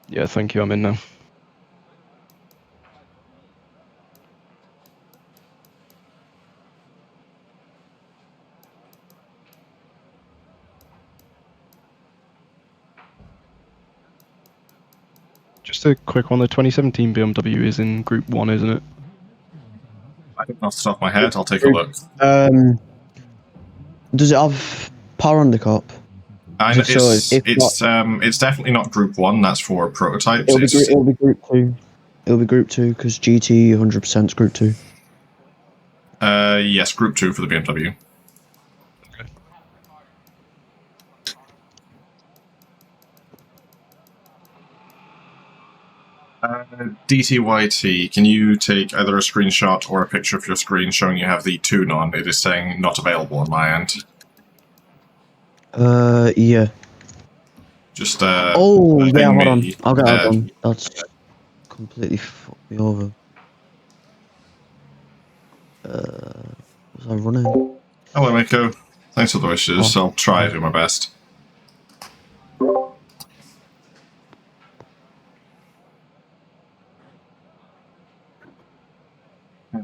Yeah, thank you. I'm in now. Just a quick one. The 2017 BMW is in Group 1, isn't it? I don't know off the top of my head. I'll take a look. Does it have power undercut? It's definitely not Group 1. That's for prototypes. It'll be Group 2. It'll be Group 2 because GT 100% is Group 2. Yes, Group 2 for the BMW. Okay. DTYT, can you take either a screenshot or a picture of your screen showing you have the tune on? It is saying not available on my end. Yeah. Just yeah, hold on. I'll get that done. Yeah. That's completely fucked me over. Was I running? Hello, Miko. Thanks for the wishes. I'll try to do my best.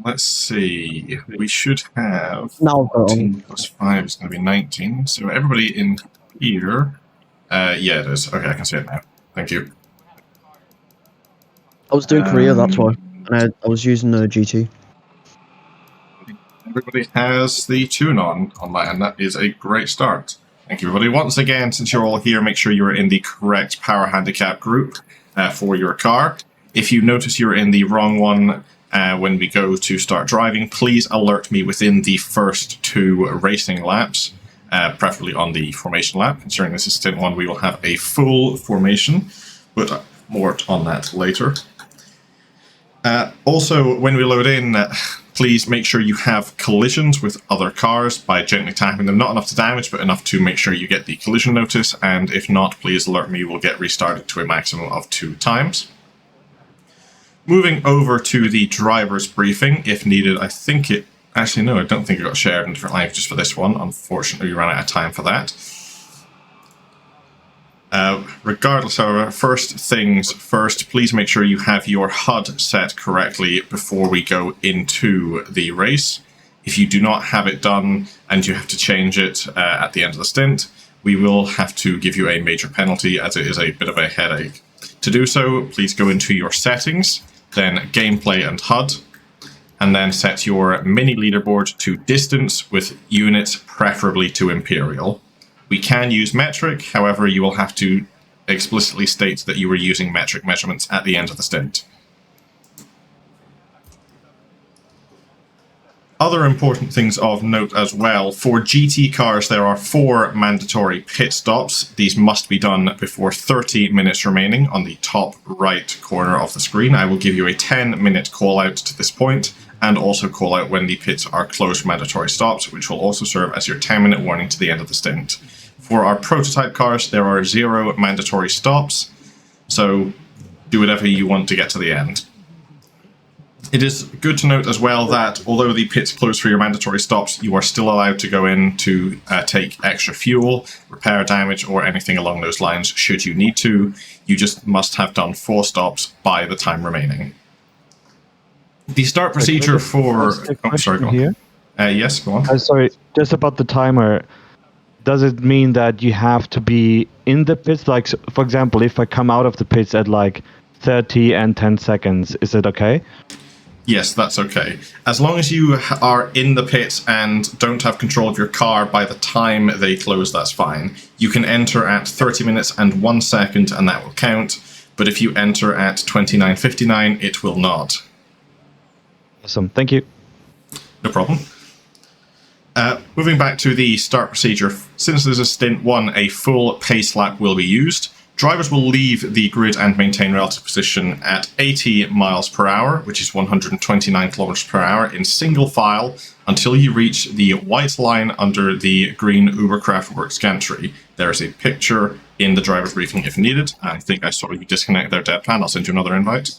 Let's see. We should have 14 plus 5 is going to be 19. So everybody in here. Yeah, it is. Okay, I can see it now. Thank you. I was doing Korea, that's why. And I was using the GT. Everybody has the tune on that, and that is a great start. Thank you, everybody. Once again, since you're all here, make sure you're in the correct power handicap group for your car. If you notice you're in the wrong one when we go to start driving, please alert me within the first 2 racing laps, preferably on the formation lap. Considering this is Stint 1, we will have a full formation, but more on that later. Also, when we load in, please make sure you have collisions with other cars by gently tapping them. Not enough to damage, but enough to make sure you get the collision notice, and if not, please alert me. We'll get restarted to a maximum of 2 times. Moving over to the driver's briefing, if needed. I think it... Actually, no, I don't think it got shared in different languages for this one. Unfortunately, we ran out of time for that. Regardless, however, first things first, please make sure you have your HUD set correctly before we go into the race. If you do not have it done and you have to change it at the end of the stint, we will have to give you a major penalty, as it is a bit of a headache. To do so, please go into your settings, then gameplay and HUD, and then set your mini leaderboard to distance with units, preferably to Imperial. We can use metric, however, you will have to explicitly state that you were using metric measurements at the end of the stint. Other important things of note as well. For GT cars, there are 4 mandatory pit stops. These must be done before 30 minutes remaining on the top right corner of the screen. I will give you a 10-minute call out to this point, and also call out when the pits are closed for mandatory stops, which will also serve as your 10-minute warning to the end of the stint. For our prototype cars, there are 0 mandatory stops, so do whatever you want to get to the end. It is good to note as well that although the pits close for your mandatory stops, you are still allowed to go in to take extra fuel, repair damage, or anything along those lines should you need to. You just must have done 4 stops by the time remaining. The start procedure for... Oh, sorry, go on. Here? Yes, go on. Sorry, just about the timer. Does it mean that you have to be in the pits? Like, for example, if I come out of the pits at like 30 and 10 seconds, is it okay? Yes, that's okay. As long as you are in the pits and don't have control of your car by the time they close, that's fine. You can enter at 30 minutes and 1 second and that will count, but if you enter at 29:59, it will not. Awesome, thank you. No problem. Moving back to the start procedure, since there's a Stint 1, a full pace lap will be used. Drivers will leave the grid and maintain relative position at 80 miles per hour, which is 129 kilometers per hour, in single file until you reach the white line under the green Ubercraft Works gantry. There is a picture in the driver's briefing if needed. I think I saw you disconnect there, Deadpan. I'll send you another invite.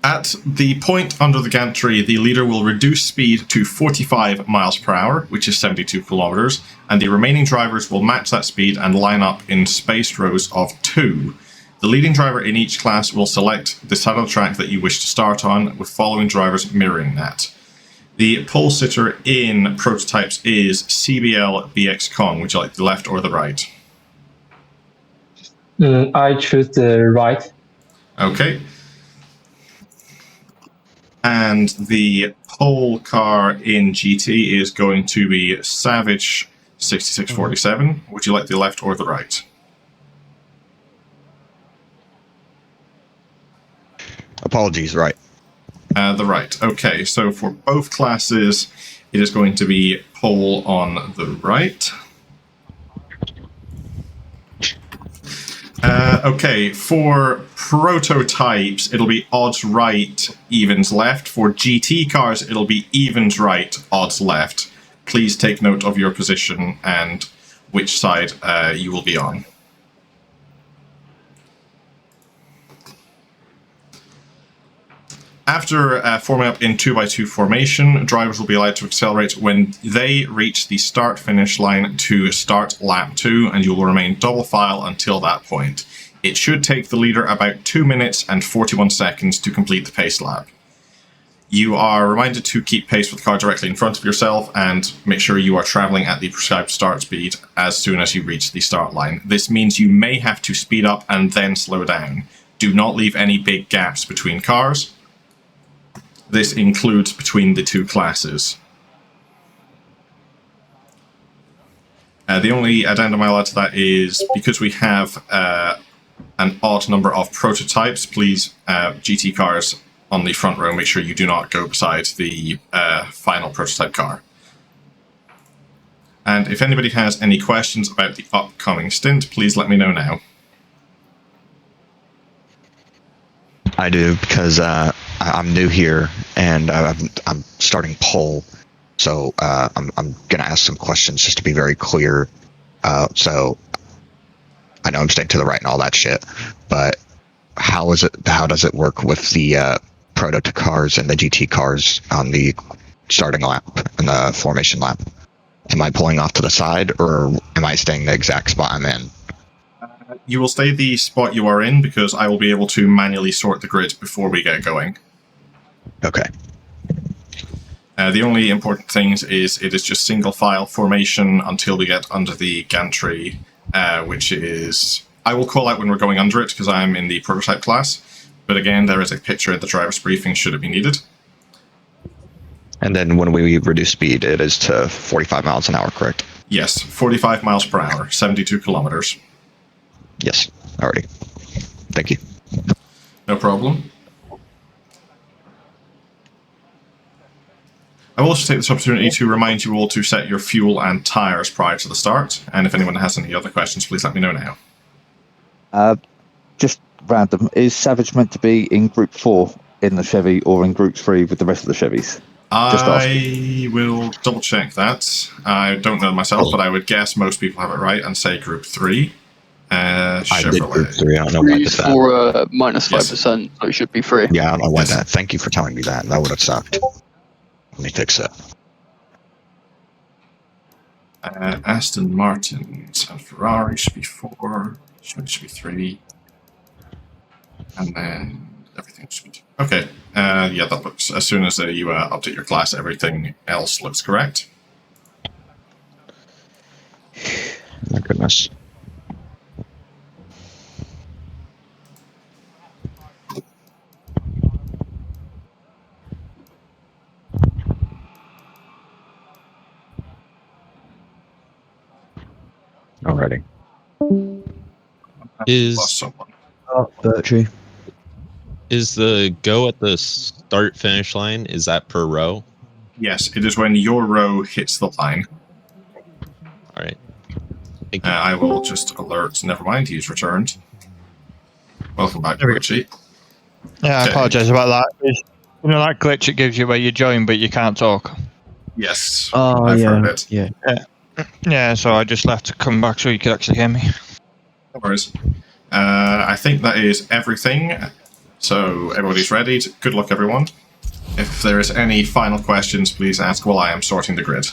At the point under the gantry, the leader will reduce speed to 45 miles per hour, which is 72 kilometers, and the remaining drivers will match that speed and line up in spaced rows of 2. The leading driver in each class will select the side of the track that you wish to start on, with following drivers mirroring that. The pole sitter in prototypes is CBL BX Kong. Would you like the left or the right? I choose the right. Okay. And the pole car in GT is going to be Savage 6647. Would you like the left or the right? Apologies, right. The right. Okay, so for both classes, it is going to be pole on the right. Okay, for prototypes, it'll be odds right, evens left. For GT cars, it'll be evens right, odds left. Please take note of your position and which side you will be on. After forming up in 2x2 formation, drivers will be allowed to accelerate when they reach the start-finish line to start lap 2, and you will remain double file until that point. It should take the leader about 2 minutes and 41 seconds to complete the pace lap. You are reminded to keep pace with the car directly in front of yourself and make sure you are traveling at the prescribed start speed as soon as you reach the start line. This means you may have to speed up and then slow down. Do not leave any big gaps between cars. This includes between the two classes. The only addendum I'll add to that is because we have an odd number of prototypes, please, GT cars on the front row, make sure you do not go beside the final prototype car. And if anybody has any questions about the upcoming stint, please let me know now. I do, because I'm new here and I'm starting pole, so I'm gonna ask some questions just to be very clear. So I know I'm staying to the right and all that shit, but how does it work with the prototype cars and the GT cars on the starting lap and the formation lap? Am I pulling off to the side, or am I staying the exact spot I'm in? You will stay the spot you are in because I will be able to manually sort the grid before we get going. Okay. The only important things is it is just single file formation until we get under the gantry, which is... I will call out when we're going under it because I'm in the prototype class, but again, there is a picture in the driver's briefing should it be needed. And then when we reduce speed, it is to 45 miles an hour, correct? Yes, 45 miles per hour, 72 kilometers. Yes, already. Thank you. No problem. I will also take this opportunity to remind you all to set your fuel and tyres prior to the start, and if anyone has any other questions, please let me know now. Just random, is Savage meant to be in Group 4 in the Chevy or in Group 3 with the rest of the Chevys? I will double check that. I don't know myself, but I would guess most people have it right and say Group 3. I did Group 3, I don't know why I did that. For minus 5%, so it should be free. Yeah, I don't know why that. Thank you for telling me that. That would have sucked. Let me fix it. Aston Martins and Ferrari should be 4, should be 3, and then everything should be 2. Okay, yeah, that looks, as soon as you update your class, everything else looks correct. My goodness. Alrighty. Is the go at the start finish line, is that per row? Yes, it is when your row hits the line. Alright. Thank you. I will just alert, never mind, he's returned. Welcome back, Glitchy. Yeah, I Okay. apologise about that. You know that glitch it gives you where you join but you can't talk? Yes, Oh, I've yeah. heard it. Yeah. Yeah, so I just left to come back so you could actually hear me. No worries. I think that is everything. So everybody's ready. Good luck, everyone. If there is any final questions, please ask while I am sorting the grid.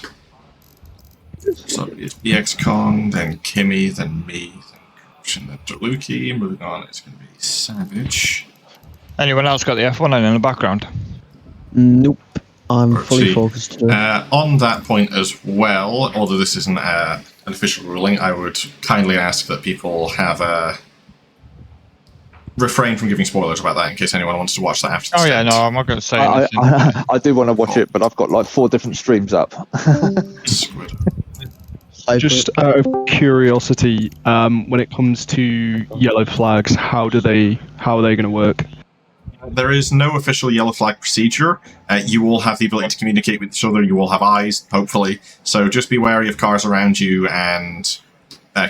So it's BXCon, then Kimmy, then me, then Coach, and then Deluki. Moving on, it's going to be Savage. Anyone else got the F1 in the background? Nope. I'm fully Roxy. focused today. On that point as well, although this isn't an official ruling, I would kindly ask that people have refrain from giving spoilers about that in case anyone wants to watch that after the Oh yeah, stint. no, I'm not going to say I, anything. I do want to watch it, but I've got like 4 different streams up. Squid. Just out of curiosity, when it comes to yellow flags, how are they going to work? There is no official yellow flag procedure. You all have the ability to communicate with each other. You all have eyes, hopefully. So just be wary of cars around you and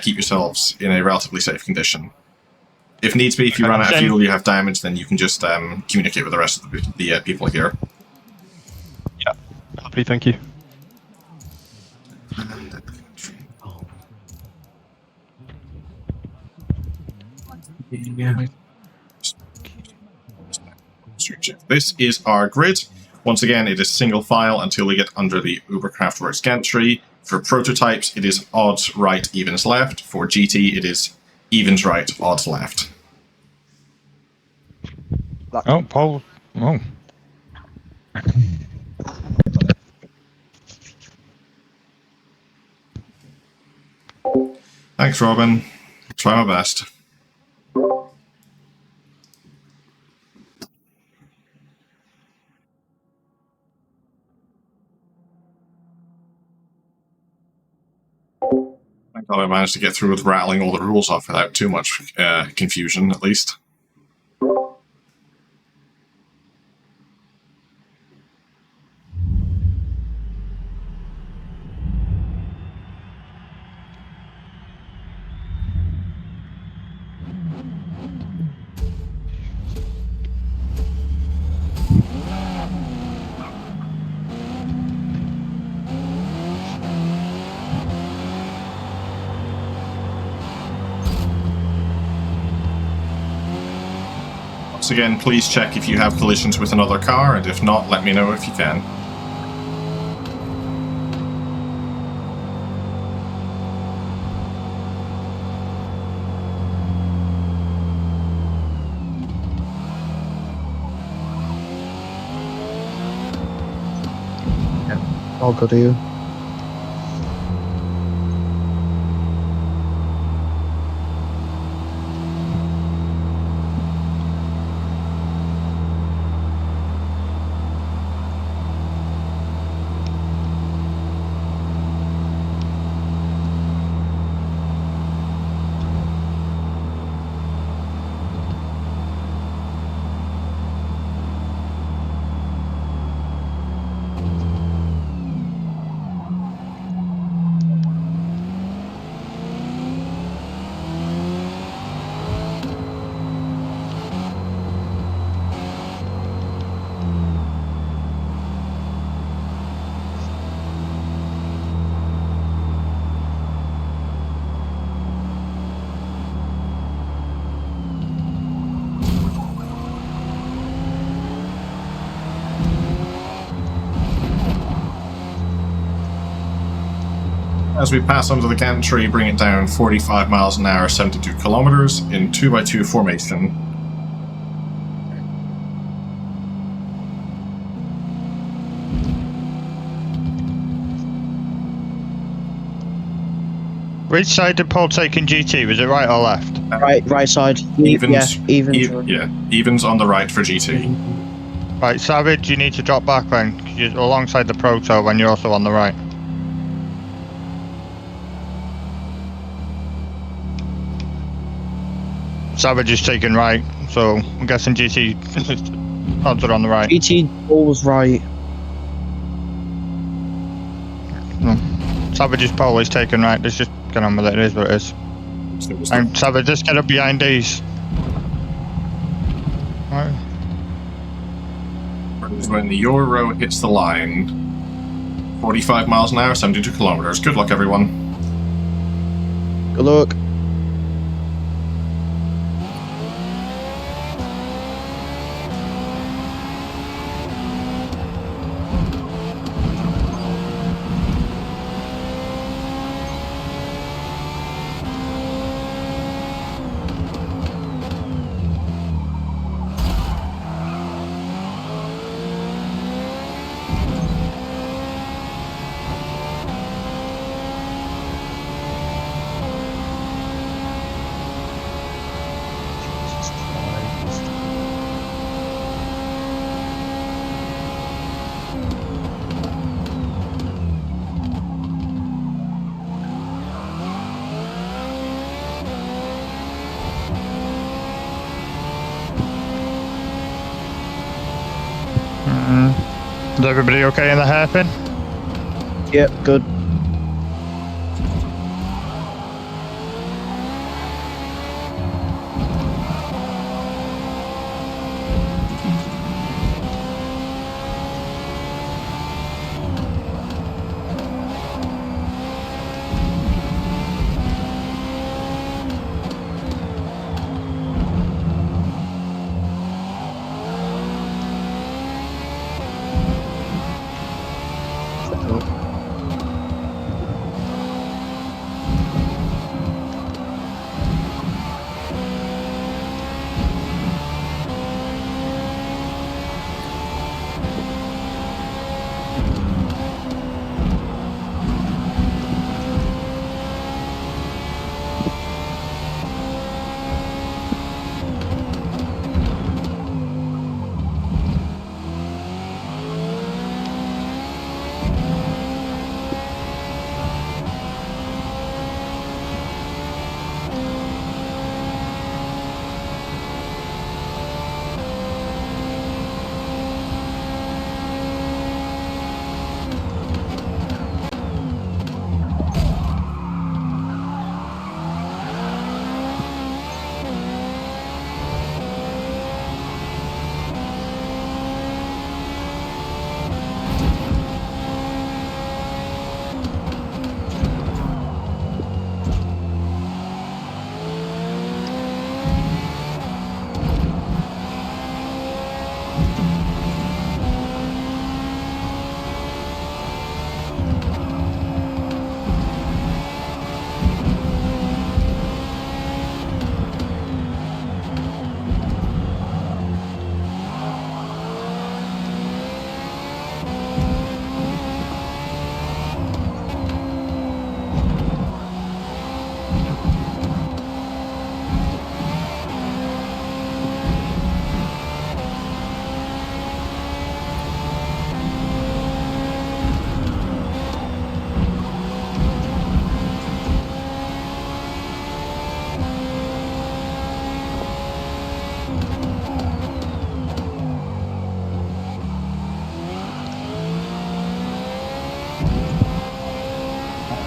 keep yourselves in a relatively safe condition. If needs be, if you run out of fuel, you have damage, then you can just communicate with the rest of the people here. Yeah, happy, thank you. This is our grid. Once again, it is single file until we get under the Ubercraftworks gantry. For prototypes, it is odds right, evens left. For GT, it is evens right, odds left. Oh, Paul. Oh. Thanks, Robin. Try my best. Thank God I managed to get through with rattling all the rules off without too much confusion, at least. Once again, please check if you have collisions with another car, and if not, let me know if you can. All good to you. As we pass under the gantry, bring it down 45 miles an hour, 72 kilometers in 2x2 formation. Which side did Paul take in GT? Was it right or left? Right side. Evens. Yeah, evens. Yeah, evens on the right for GT. Right, Savage, you need to drop back then, 'cause you're alongside the Proto when you're also on the right. Savage is taking right, so I'm guessing GT odds are on the right. GT always right. Savage's pole is taking right, let's just get on with it, it is what it is. And Savage, just get up behind these. Right. When the Euro hits the line, 45 miles an hour, 72 kilometers. Good luck, everyone. Good luck. everybody okay in the hairpin? Yep, good.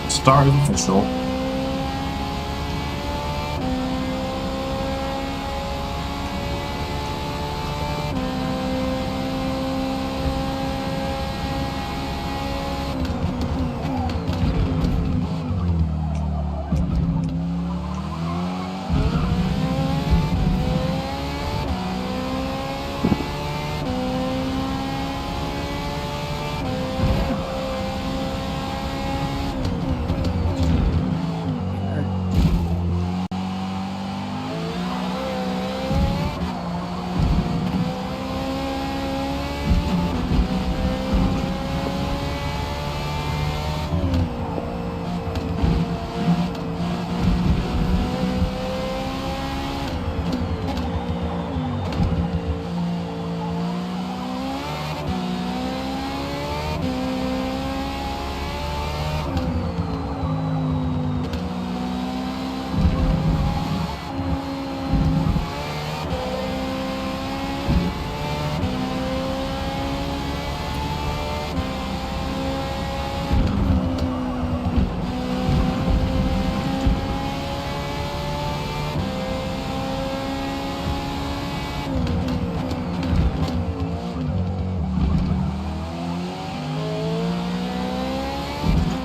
Start is official.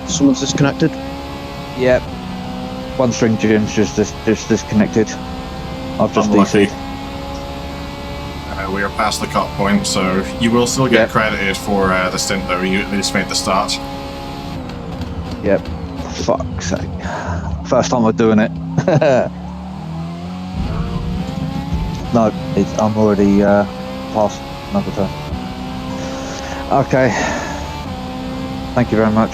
Someone's disconnected. Yep. One string Jim's just disconnected. I've just Unlucky. DC'd. We are past the cut point, so you will still get credited for the stint, though. You at least made the start. Yep. Fuck's sake. First time I'm doing it. No, I'm already past another turn. Okay. Thank you very much.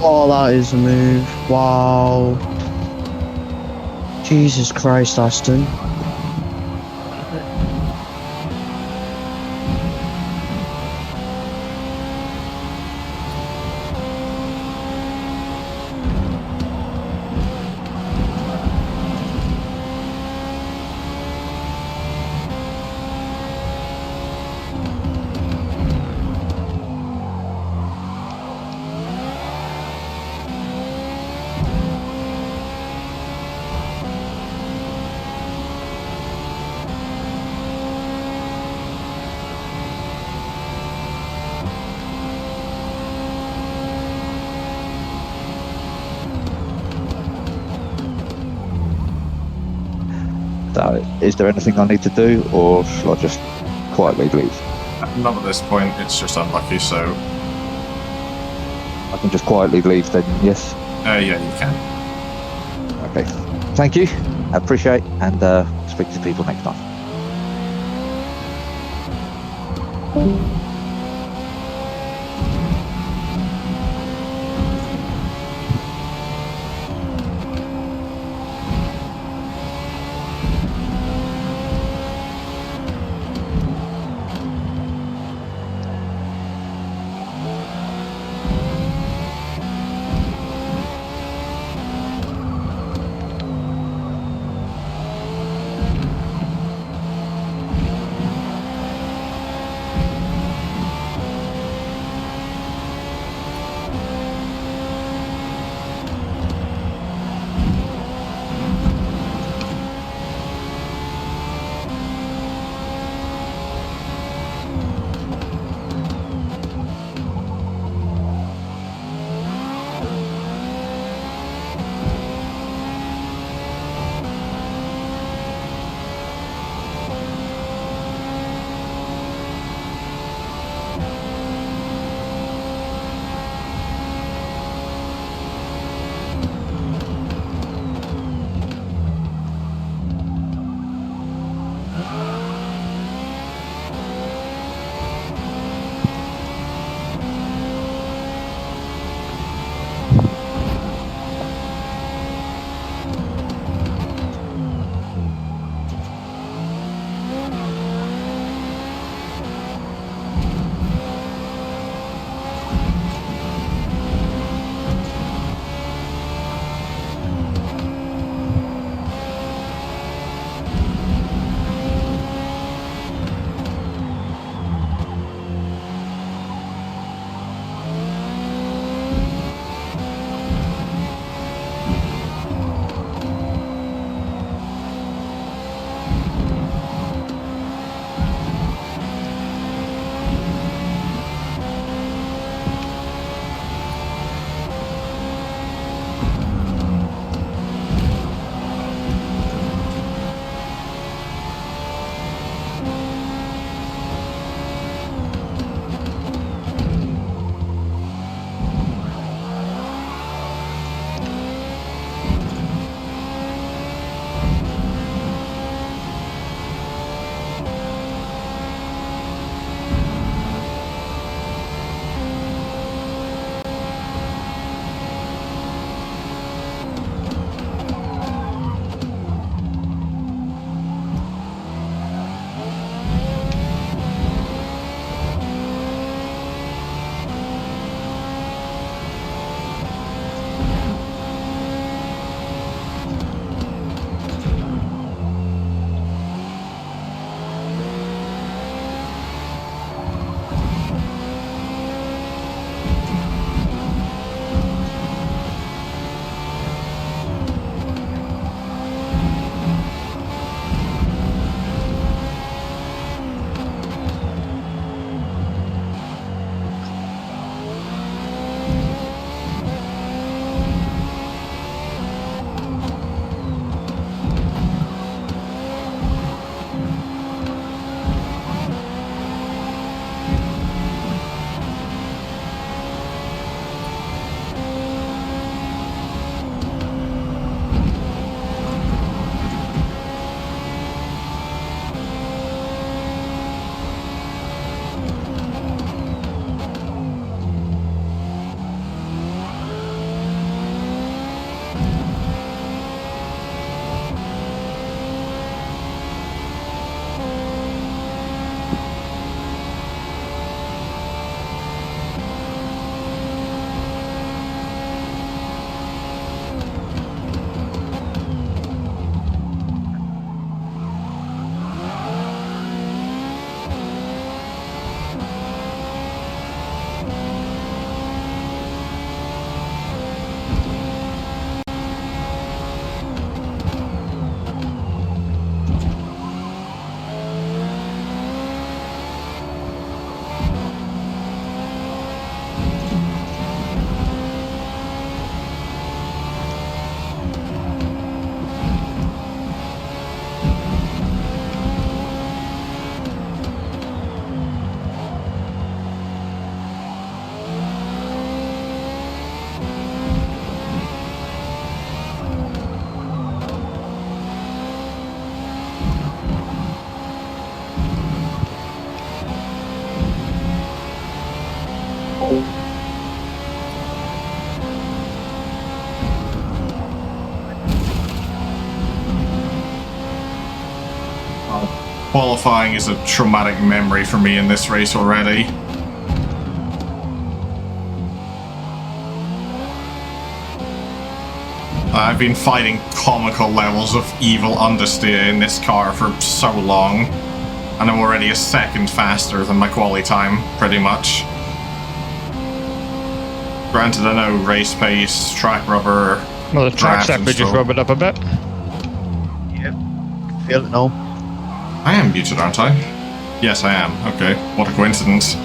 Oh, that is a move. Wow. Jesus Christ, Aston. So, is there anything I need to do, or shall I just quietly leave? Not at this point, it's just unlucky, so I can just quietly leave then, yes? yeah, you can. Okay. Thank you. I appreciate, and speak to people next time. Qualifying is a traumatic memory for me in this race already. I've been fighting comical levels of evil understeer in this car for so long, and I'm already a second faster than my quali time, pretty much. Granted, I know race pace, track rubber. Well, the track step we just rub it up a bit. Yep. Feel it now. I am muted, aren't I? Yes, I am. Okay, what a coincidence.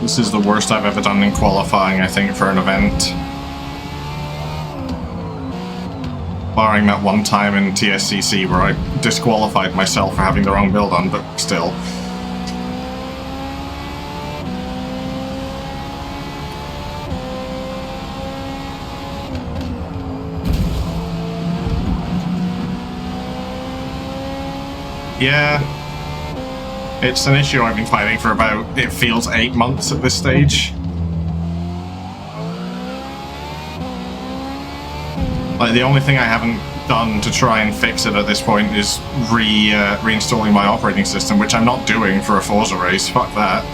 This is the worst I've ever done in qualifying, I think, for an event. Barring that one time in TSCC where I disqualified myself for having the wrong build on, but still. Yeah. It's an issue I've been fighting for about, it feels, 8 months at this stage. Like, the only thing I haven't done to try and fix it at this point is reinstalling my operating system, which I'm not doing for a Forza race. Fuck that.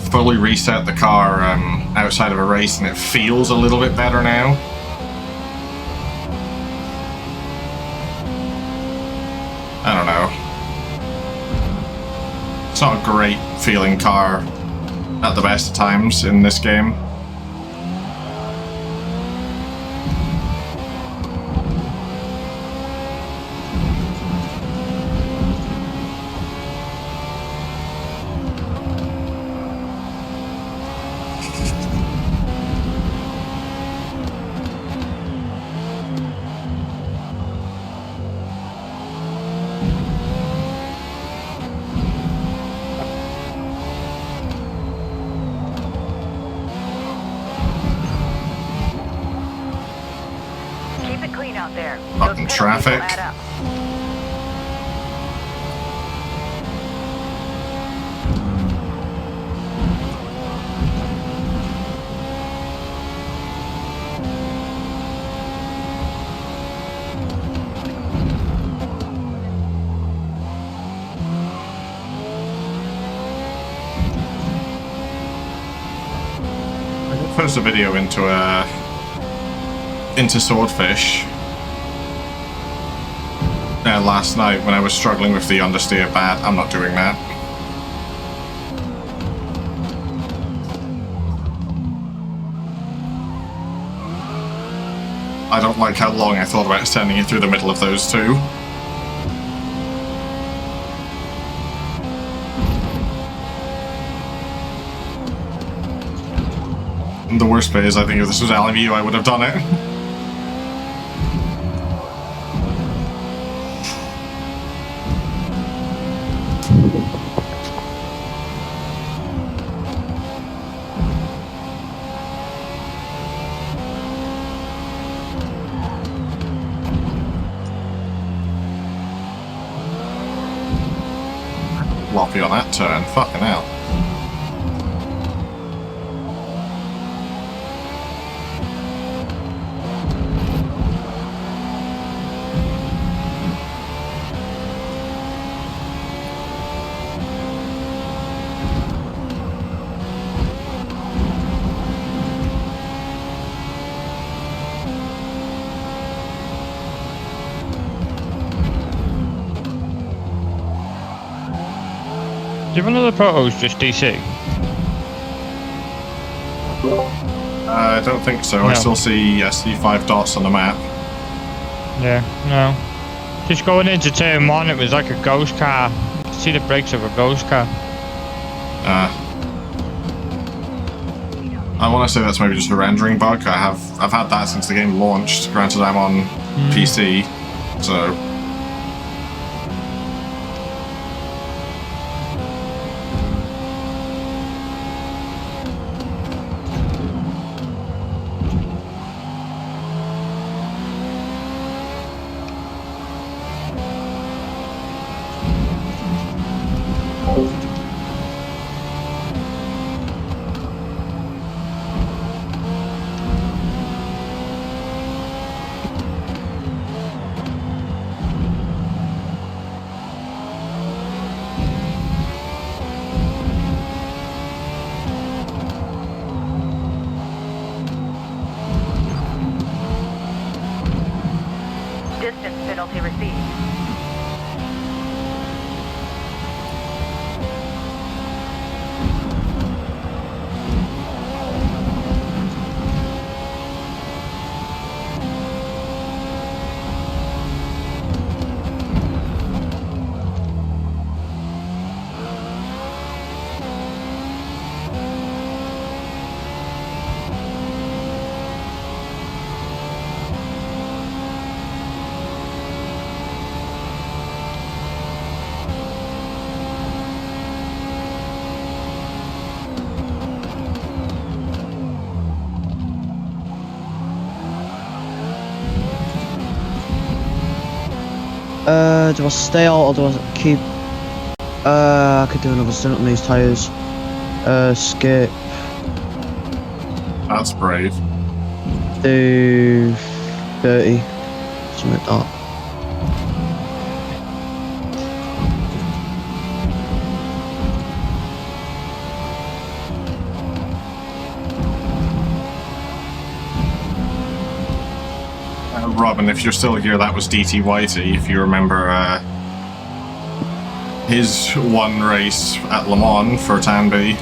Fully reset the car outside of a race and it feels a little bit better now. I don't know. It's not a great feeling car at the best of times in this game. Fucking traffic. I did post a video into Swordfish last night when I was struggling with the understeer bad. I'm not doing that. I don't like how long I thought about sending it through the middle of those two. And the worst bit is, I think if this was LMU, I would have done it. Loppy on that turn, fucking hell. Do you have another proto's just DC? I don't think so. No. I still see SD5 dots on the map. Yeah, no. Just going into turn one, it was like a ghost car. You could see the brakes of a ghost car. I want to say that's maybe just a rendering bug. I've had that since the game launched. Granted, I'm on PC, so. Distance penalty received. Do I stay out or do I keep? I could do another stint on these tyres. Skip. That's brave. Do 30. Something like that. Robin, if you're still here, that was DT Whitey, if you remember his one race at Le Mans for Tanby.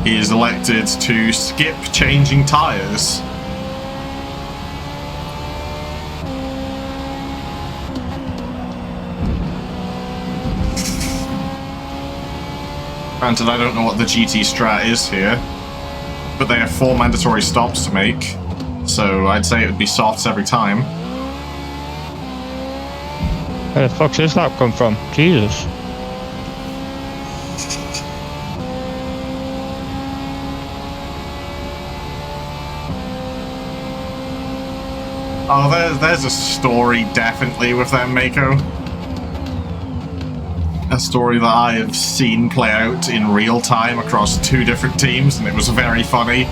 He is elected to skip changing tyres. Granted, I don't know what the GT strat is here, but they have 4 mandatory stops to make, so I'd say it would be softs every time. Where the fuck's this lap come from? Jesus. Oh, there's a story definitely with them, Mako. A story that I have seen play out in real time across 2 different teams, and it was very funny.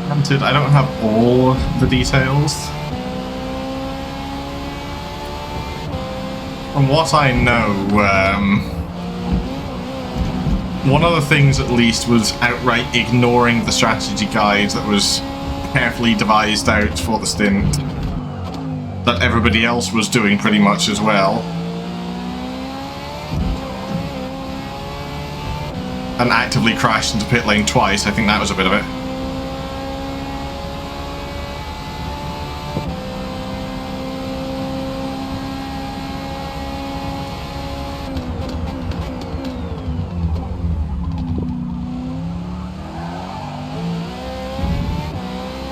Granted, I don't have all the details. From what I know, one of the things at least was outright ignoring the strategy guide that was carefully devised out for the stint, that everybody else was doing pretty much as well. And actively crashed into pit lane twice. I think that was a bit of it.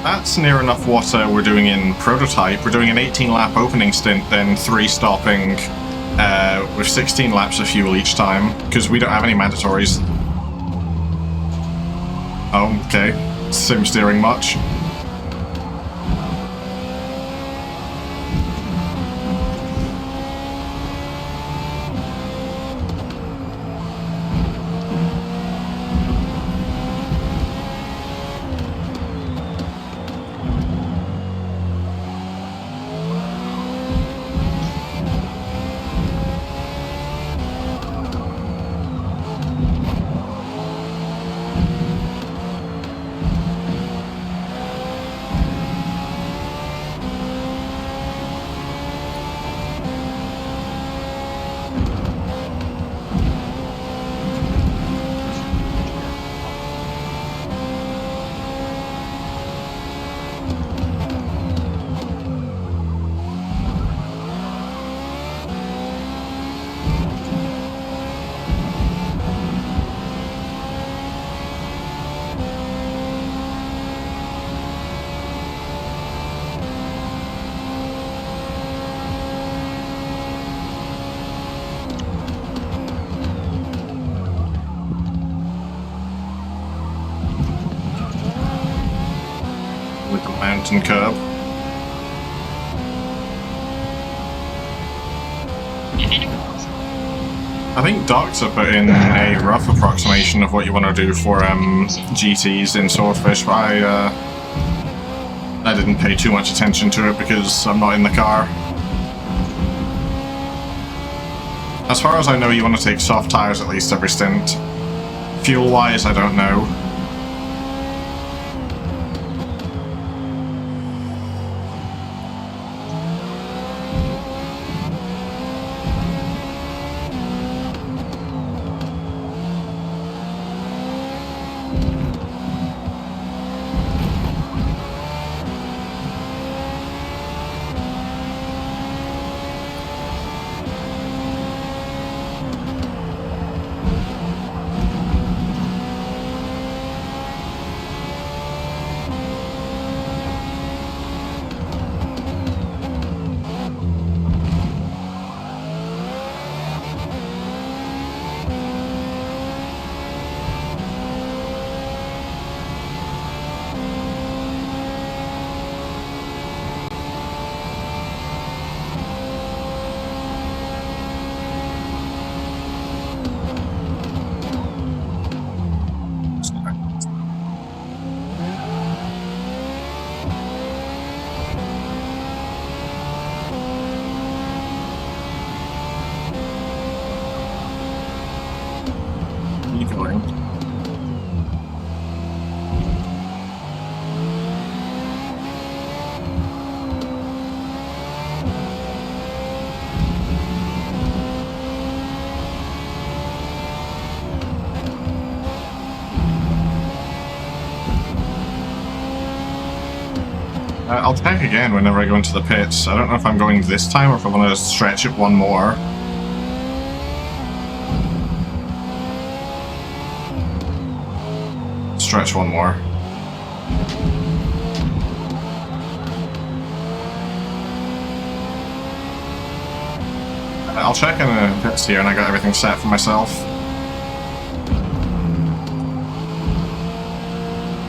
That's near enough what we're doing in Prototype. We're doing an 18-lap opening stint, then 3 stopping with 16 laps of fuel each time, because we don't have any mandatories. Oh, okay. Sim steering much. mountain curb. I think Doctor put in a rough approximation of what you want to do for GTs in Swordfish, but I didn't pay too much attention to it because I'm not in the car. As far as I know, you want to take soft tires at least every stint. Fuel-wise, I don't know. I'll check again whenever I go into the pits. I don't know if I'm going this time or if I want to stretch it one more. Stretch one more. I'll check in the pits here, and I got everything set for myself.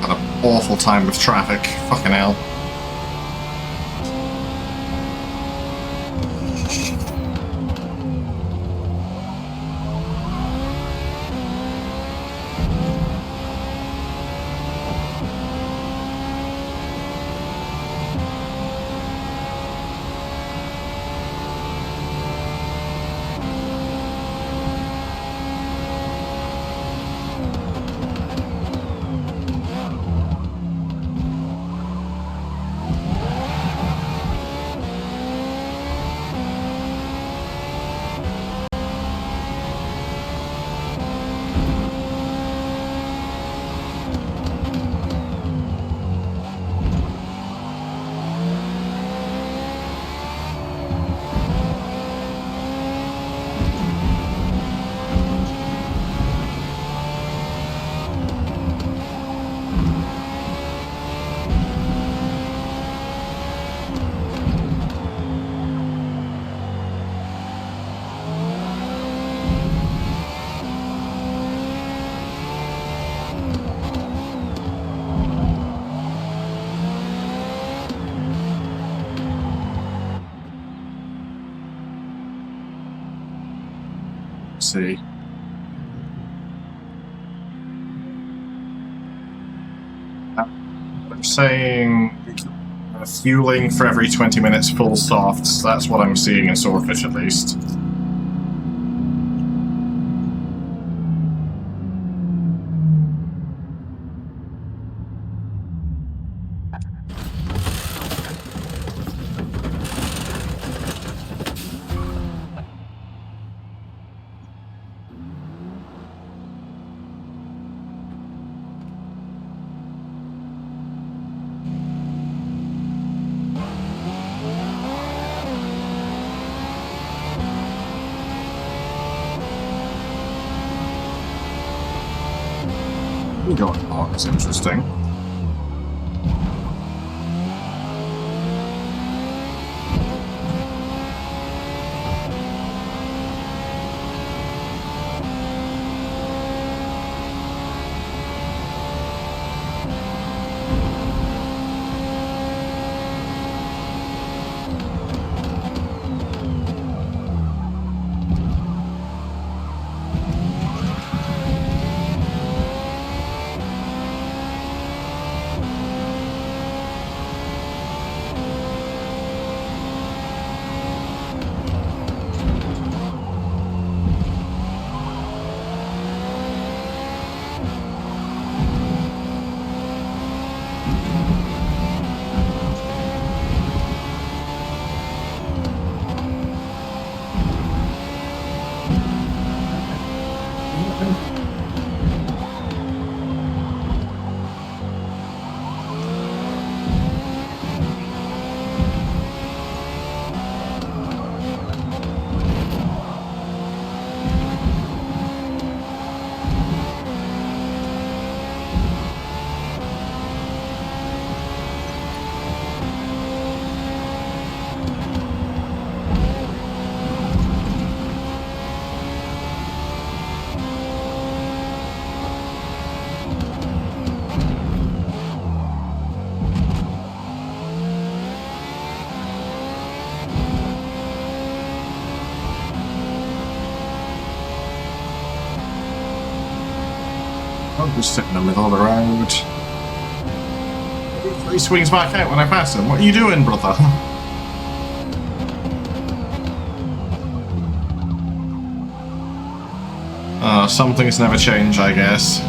Had an awful time with traffic. Fucking hell. See. I'm saying fueling for every 20 minutes full softs. That's what I'm seeing in Swordfish at least. Going on is interesting. I'll just sit in the middle of the road. He swings back out when I pass him. What are you doing, brother? Some things never change, I guess.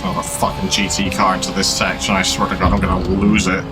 Not a fucking GT car into this section. I swear to God, I'm gonna lose it.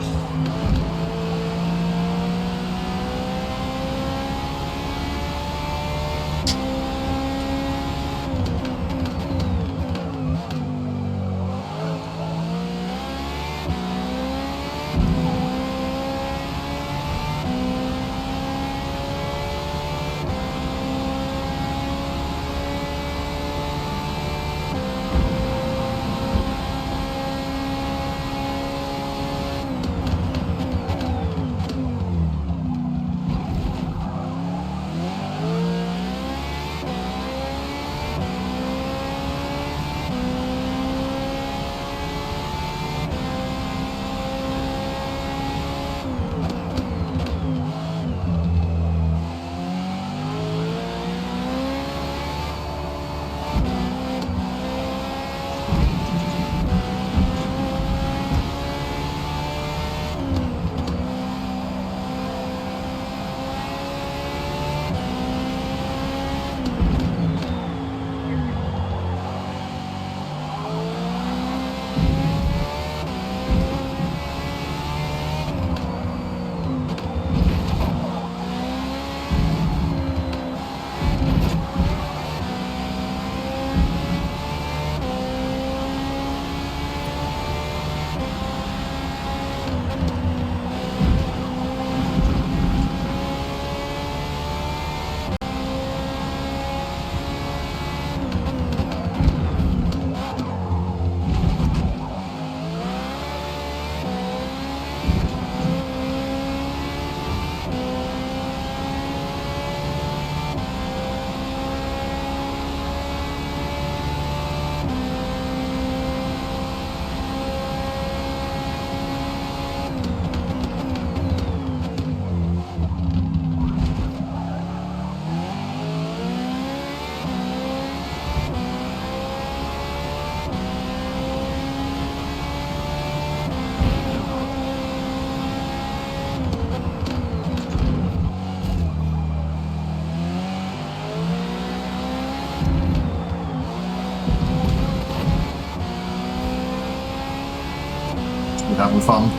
fun.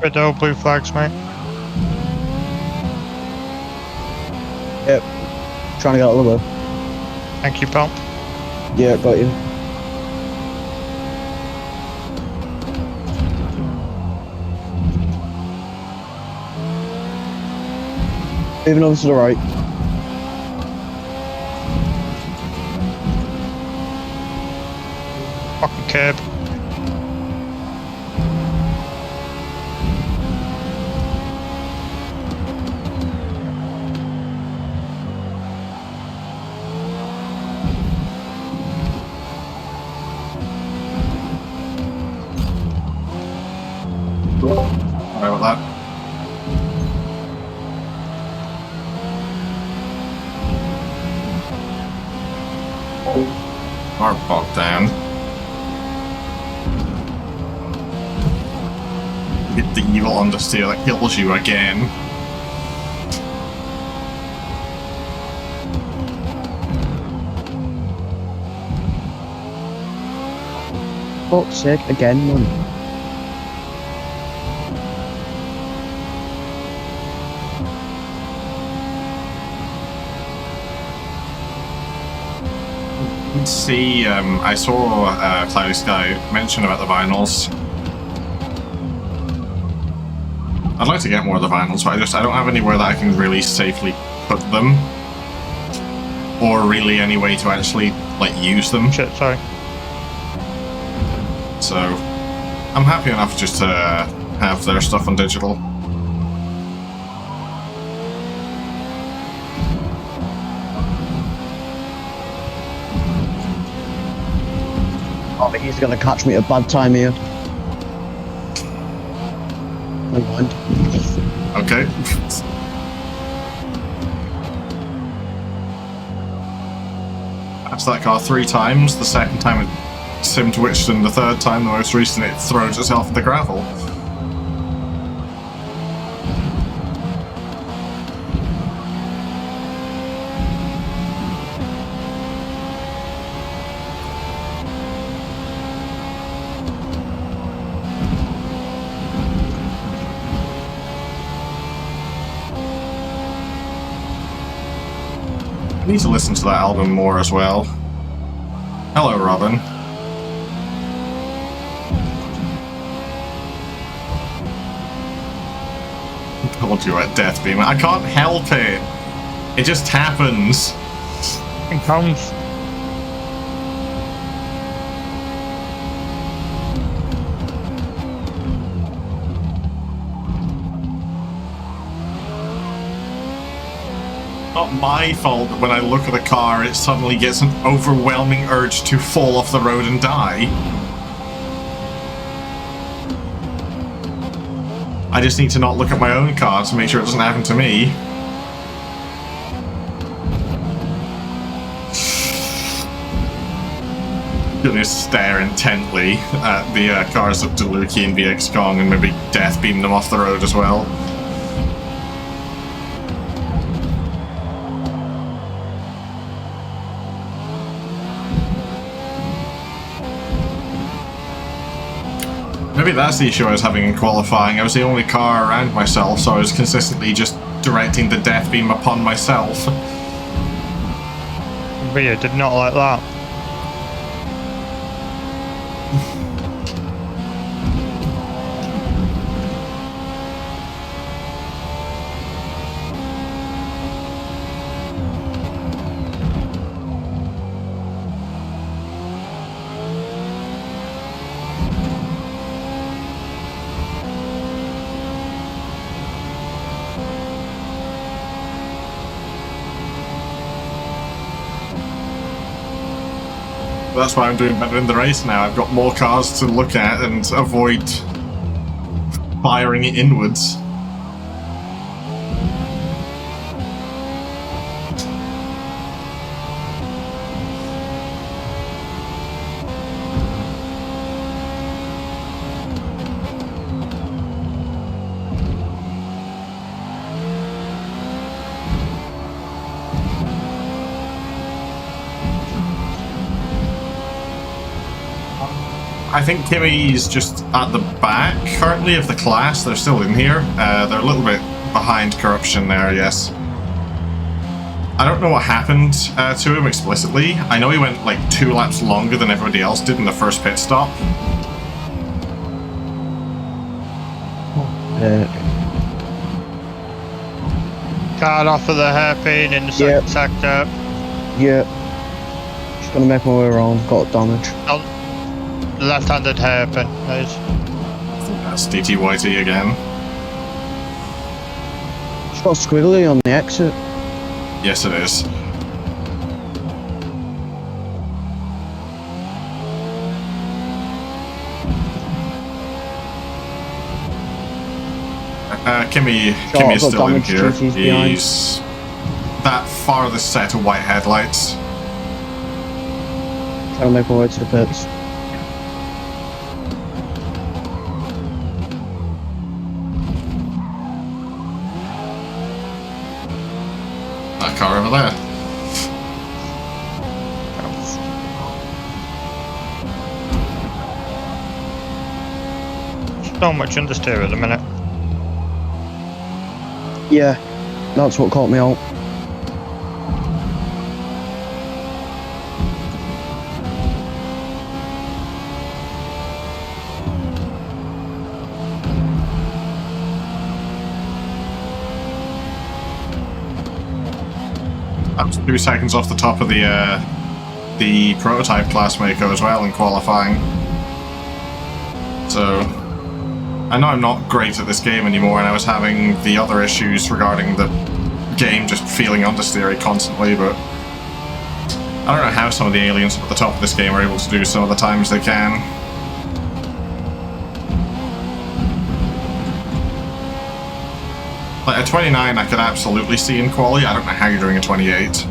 Red or blue flags, mate. Yep. Trying to get out of the way. Thank you, pal. Yeah, got you. Moving over to the right. Fucking curb. Sorry about that. Are bogged down. Get the evil understeer that kills you again. Fuck's sake, again, man. See, I saw Cloudy Sky mention about the vinyls. I'd like to get more of the vinyls, but I don't have anywhere that I can really safely put them, or really any way to actually like use them. Shit, sorry. So I'm happy enough just to have their stuff on digital. Oh, he's gonna catch me at a bad time here. Never mind. Okay. Passed that car 3 times. The second time it sim-twitched, and the third time, the most recent, it throws itself in the gravel. I need to listen to that album more as well. Hello, Robin. Told you at Death Beam. I can't help it. It just happens. It comes. Not my fault that when I look at the car, it suddenly gets an overwhelming urge to fall off the road and die. I just need to not look at my own car to make sure it doesn't happen to me. Gonna stare intently at the cars of Deluki and VX Kong and maybe death beam them off the road as well. Maybe that's the issue I was having in qualifying. I was the only car around myself, so I was consistently just directing the death beam upon myself. Ria did not like that. That's why I'm doing better in the race now. I've got more cars to look at and avoid firing it inwards. I think Kimmy's just at the back currently of the class. They're still in here. They're a little bit behind corruption there, yes. I don't know what happened to him explicitly. I know he went like 2 laps longer than everybody else did in the first pit stop. Car off of the hairpin in the second sector. Yeah. Just gonna make my way around. Got damage. Left-handed hairpin. Nice. That's DTYT again. Just got squiggly on the exit. Yes, it is. Kimmy is still in here. He's that farthest set of white headlights. Trying to make my way to the pits. That car over there. So much understeer at the minute. Yeah, that's what caught me out. I'm 2 seconds off the top of the prototype class maker as well in qualifying. So I know I'm not great at this game anymore, and I was having the other issues regarding the game just feeling understeery constantly, but I don't know how some of the aliens at the top of this game are able to do some of the times they can. Like a 29 I could absolutely see in quali. I don't know how you're doing a 28.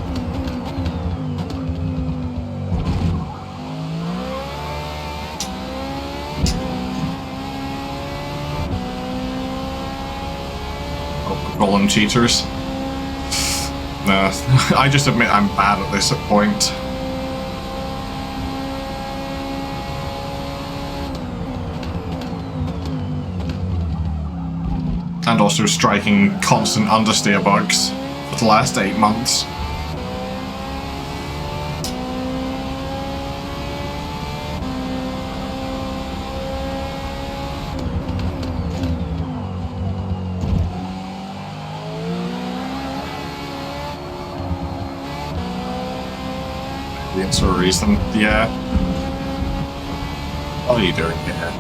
Call them cheaters. No, I just admit I'm bad at this at point. And also striking constant understeer bugs for the last 8 months. The answer reason, yeah. What are you doing here?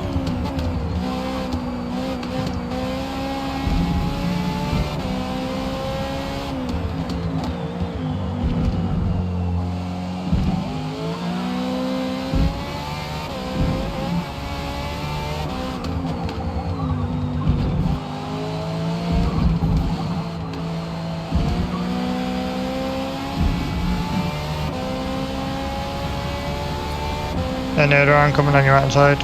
Another one coming on your right side.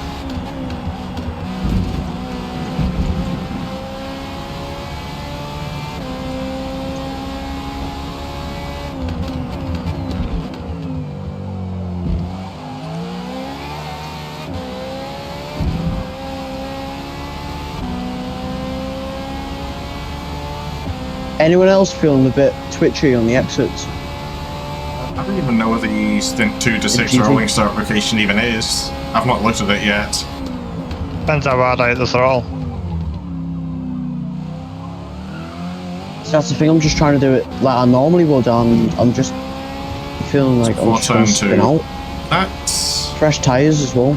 Anyone else feeling a bit twitchy on the exits? I don't even know where the Stint 2 to 6 rolling start location even is. I've not looked at it yet. Depends how hard I hit the throttle. So that's the thing, I'm just trying to do it like I normally would, and I'm just feeling like I'm just going to spin out. That's... Fresh tyres as well.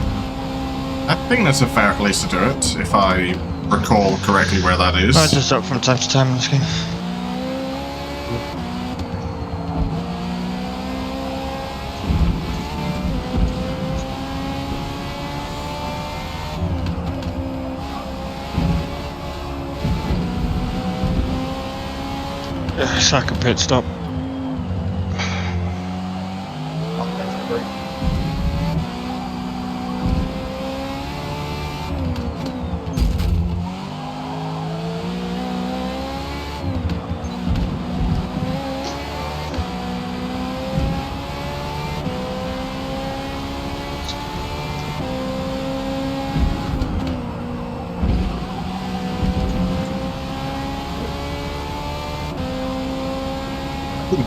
I think that's a fair place to do it, if I recall correctly where that is. I just up from time to time in this game. Second pit stop.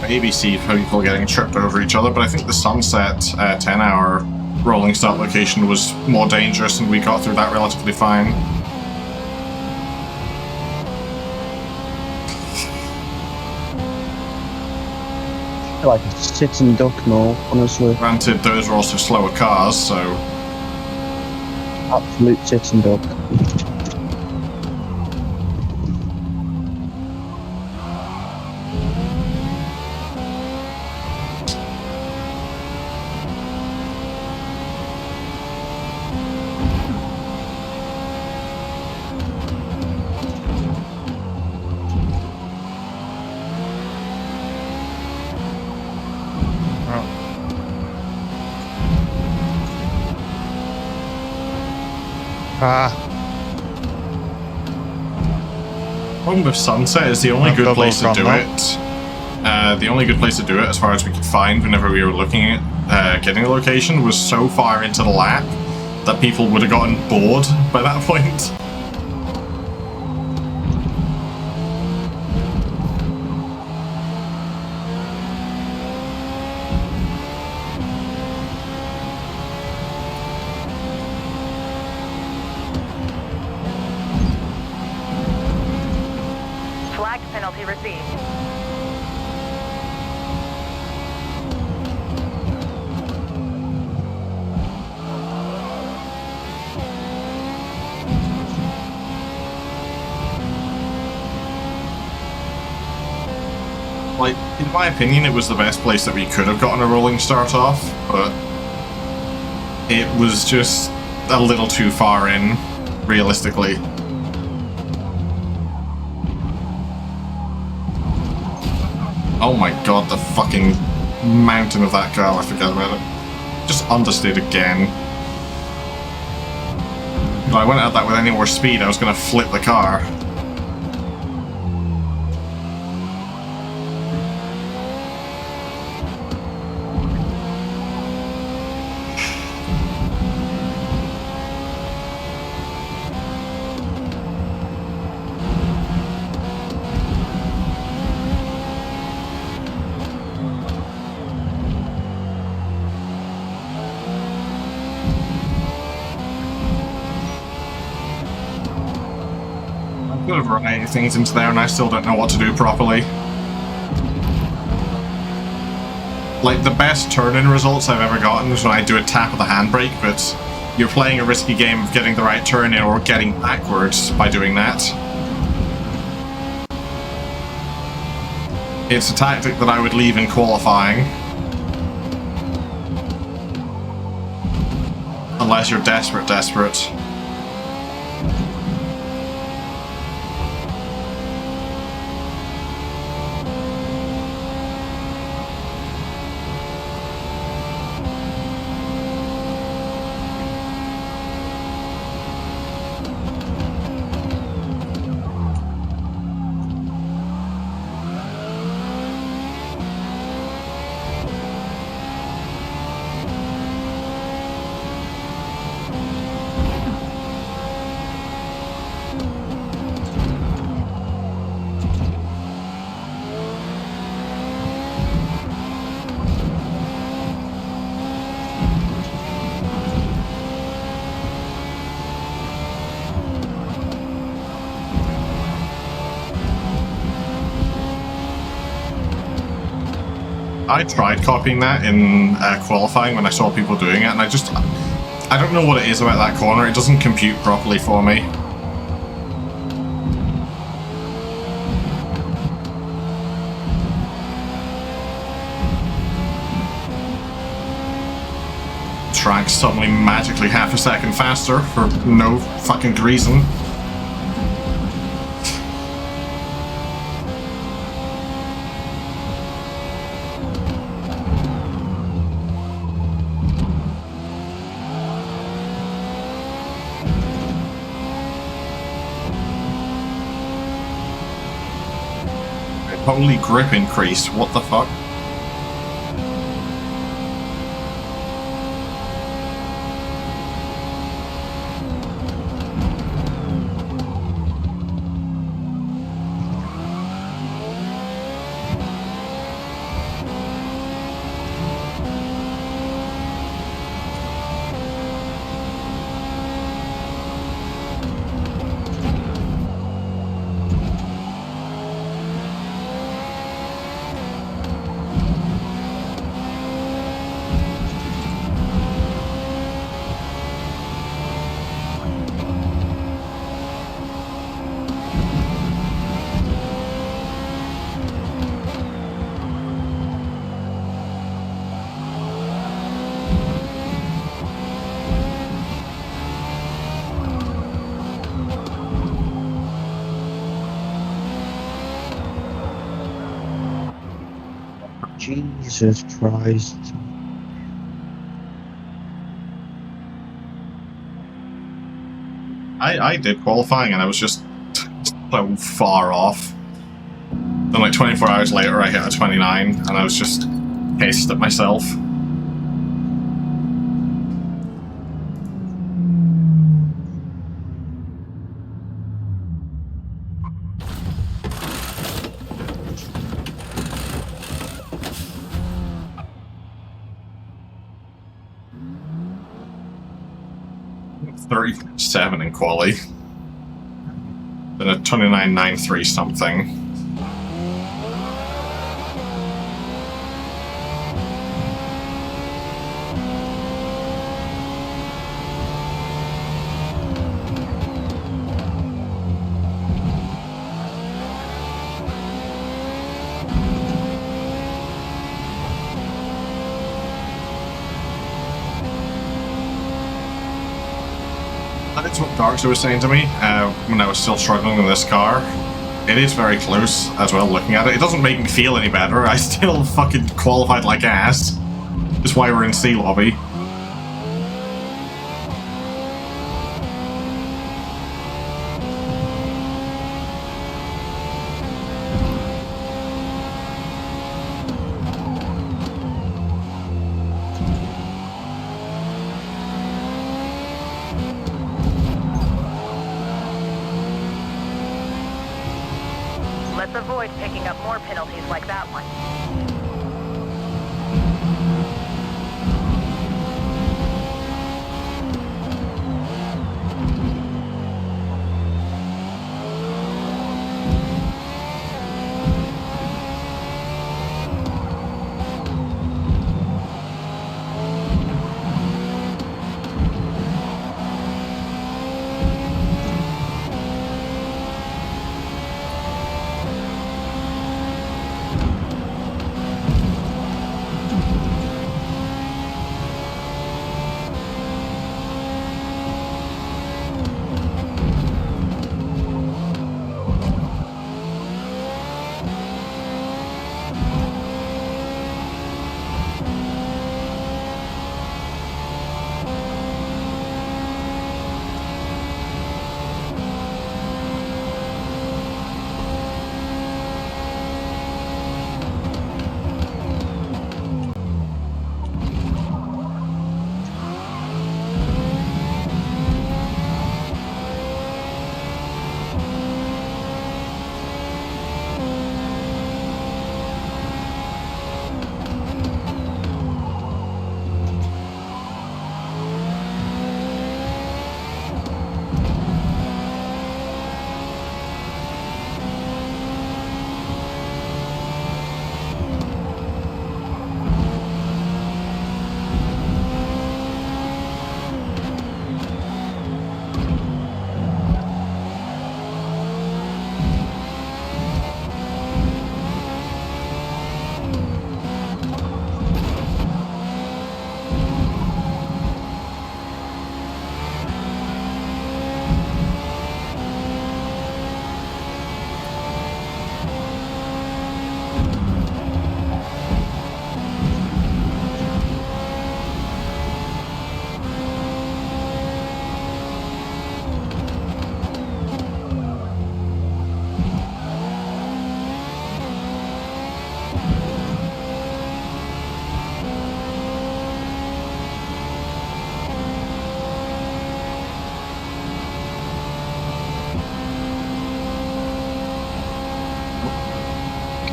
Maybe see people getting tripped over each other, but I think the sunset 10-hour rolling start location was more dangerous, and we got through that relatively fine. I feel like a sit and duck now, honestly. Granted, those were also slower cars, so... Absolute sit and duck. Problem with sunset is the only good place to do it. The only good place to do it, as far as we could find whenever we were looking at getting a location, was so far into the lap that people would have gotten bored by that point. Flag penalty received. Like, in my opinion, it was the best place that we could have gotten a rolling start off, but it was just a little too far in, realistically. Oh my god, the fucking mountain of that girl, I forget about it. Just understeered again. If I went at that with any more speed, I was going to flip the car. Put a variety of things into there and I still don't know what to do properly. Like, the best turn-in results I've ever gotten is when I do a tap of the handbrake, but you're playing a risky game of getting the right turn-in or getting backwards by doing that. It's a tactic that I would leave in qualifying. Unless you're desperate. I tried copying that in qualifying when I saw people doing it, and I don't know what it is about that corner. It doesn't compute properly for me. Track's suddenly magically half a second faster for no fucking reason. Holy grip increase, what the fuck? Jesus Christ. I did qualifying and I was just so far off. Then like 24 hours later I hit a 29 and I was just pissed at myself. .37 in quali. Then a 29.93 something. That's what Darkster was saying to me when I was still struggling with this car. It is very close as well, looking at it. It doesn't make me feel any better. I still fucking qualified like ass. That's why we're in C lobby. Let's avoid picking up more penalties like that one.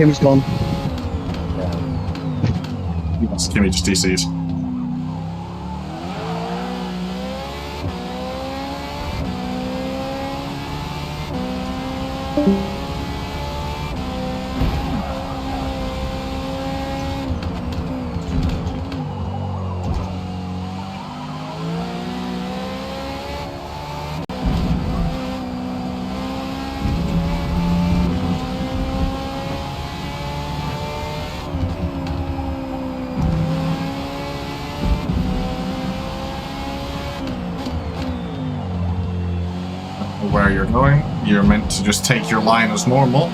Kim's gone. Yes, Kimmy just DCs. Where you're going, you're meant to just take your line as normal.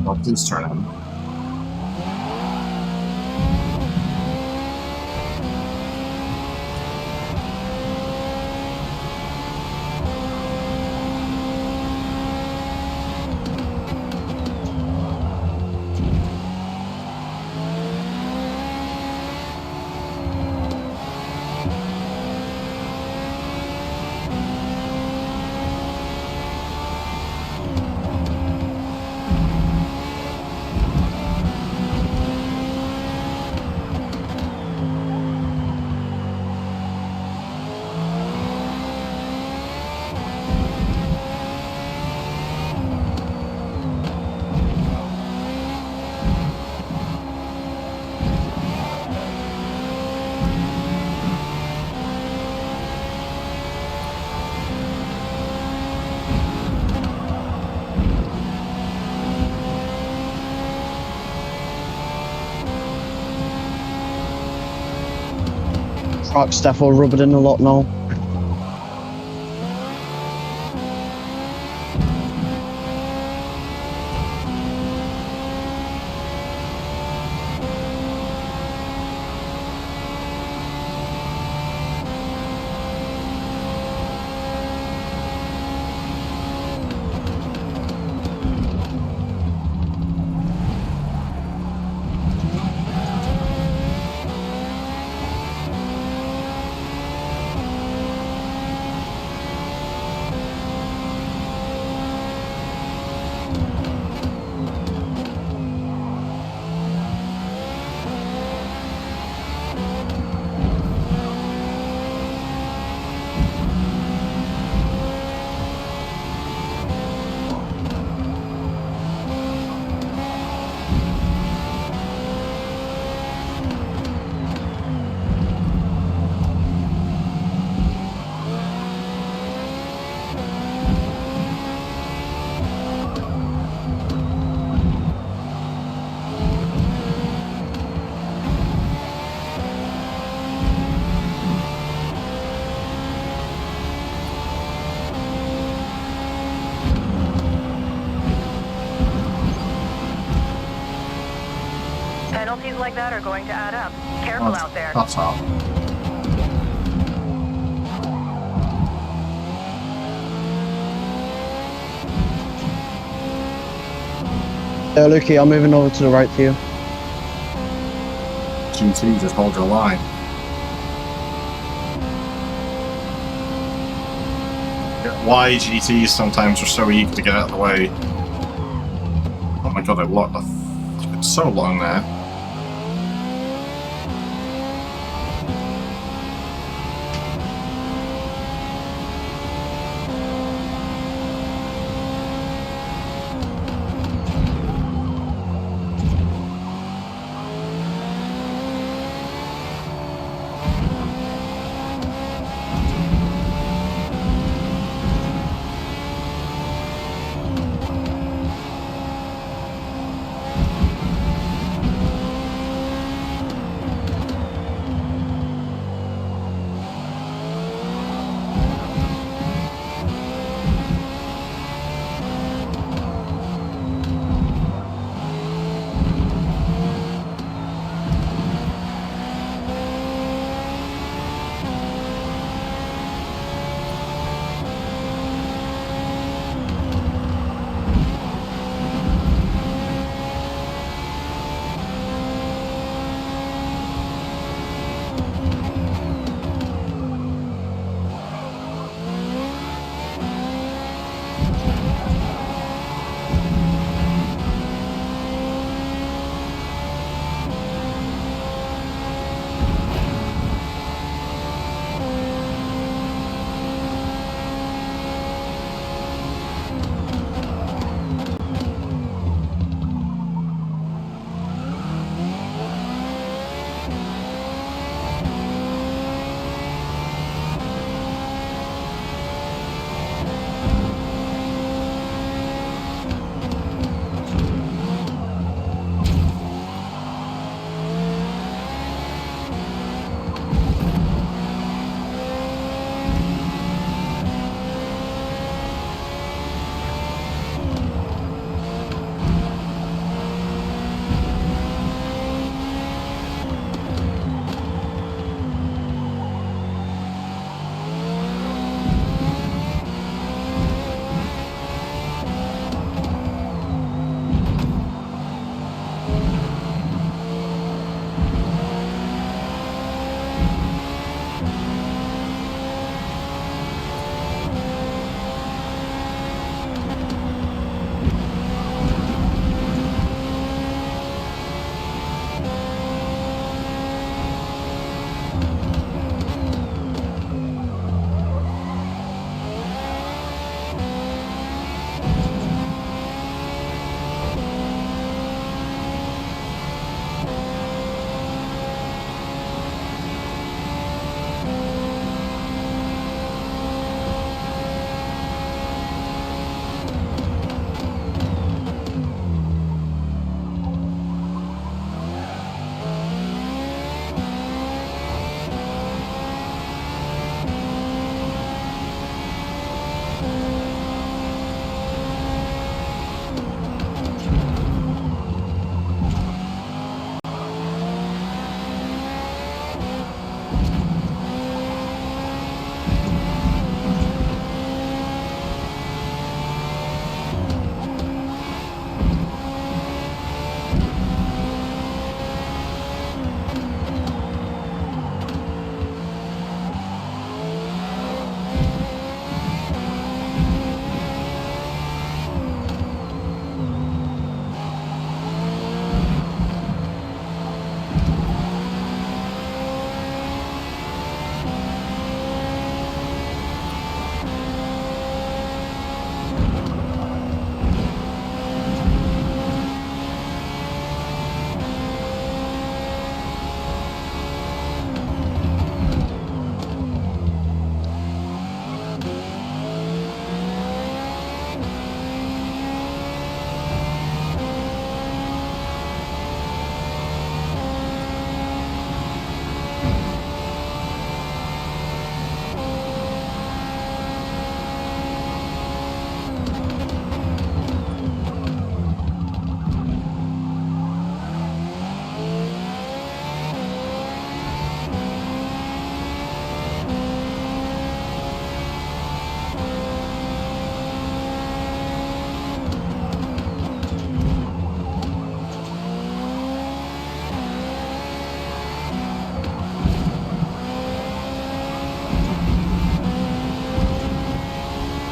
Well, please turn in. Truck stuff will rub it in a lot now. Penalties like that are going to add up. Careful out there. That's all. Lukey, I'm moving over to the right to you. GT, just hold your line. Why GTs sometimes are so easy to get out of the way. Oh my god, it's so long there.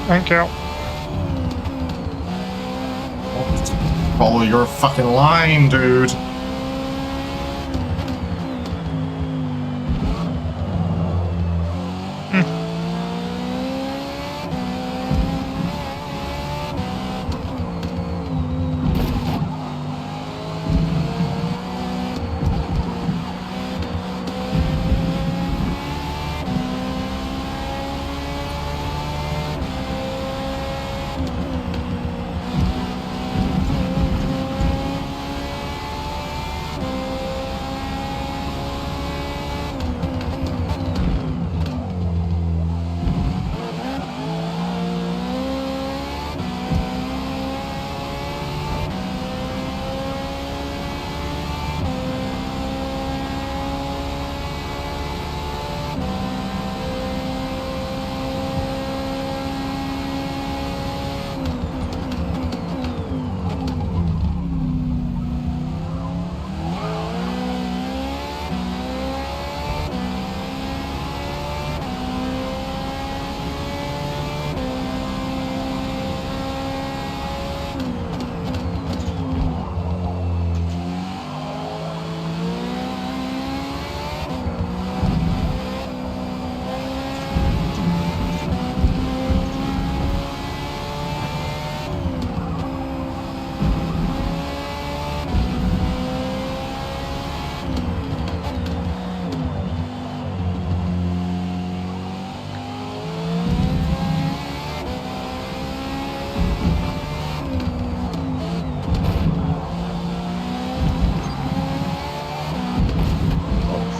Thank you. Follow your fucking line, dude.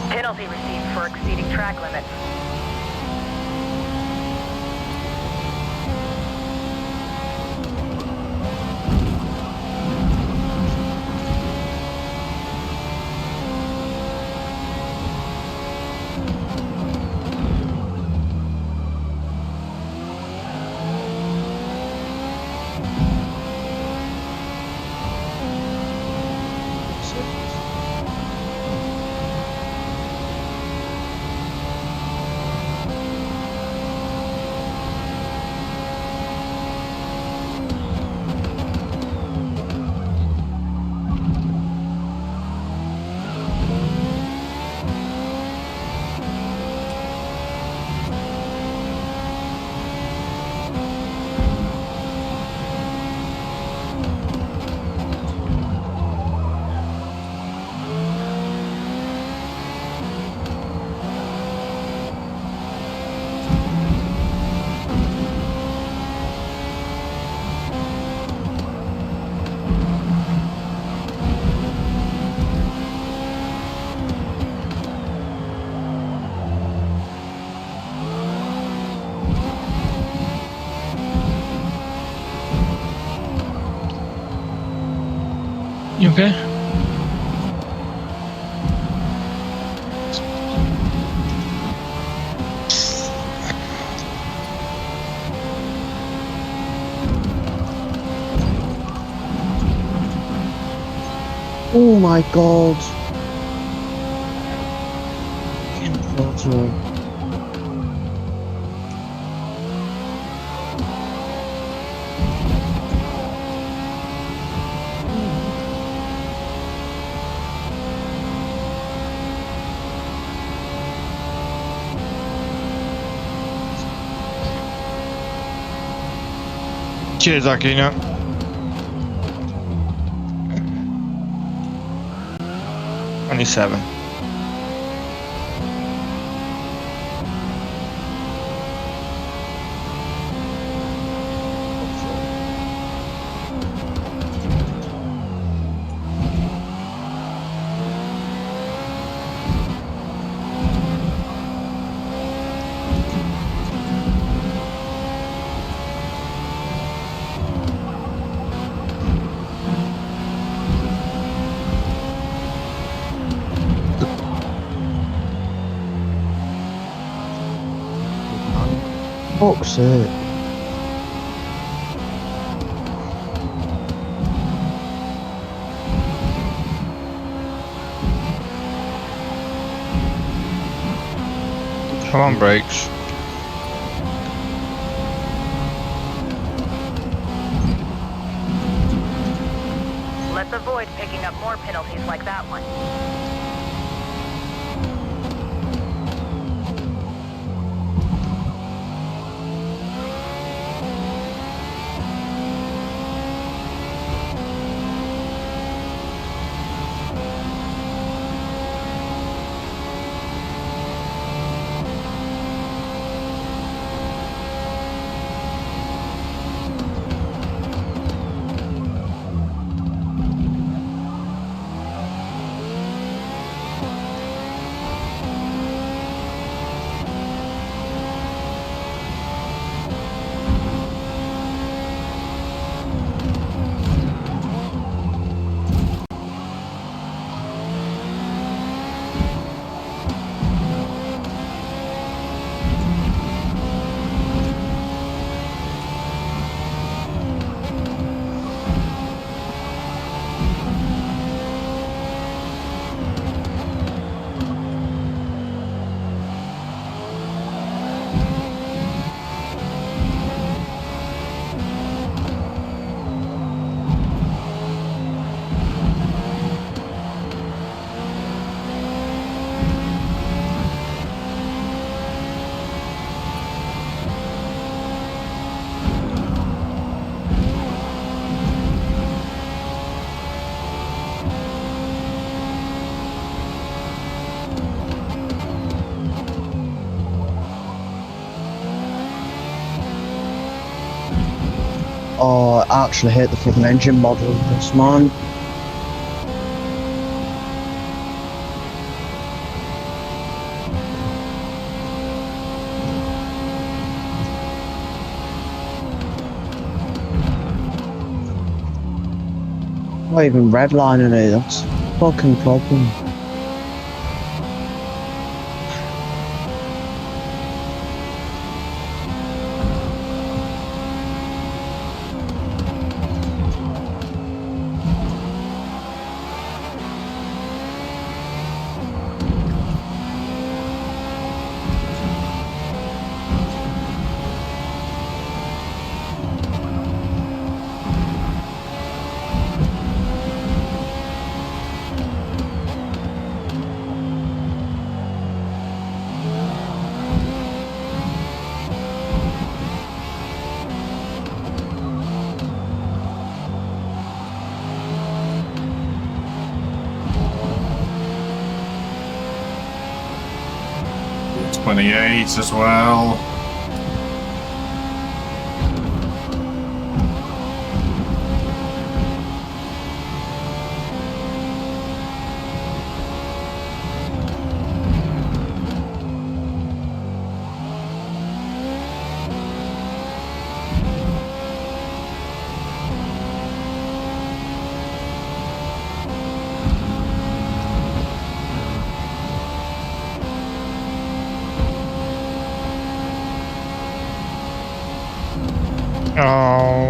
Penalty received for exceeding track limits. You okay? Oh my god. Infiltrate. Cheers, Aquino. 27. Fuck's sake. Come on, brakes. more penalties like that one. Oh, I actually hate the fucking engine model of this, man. Not even redlining it, that's a fucking problem. It's 28 as well. Oh.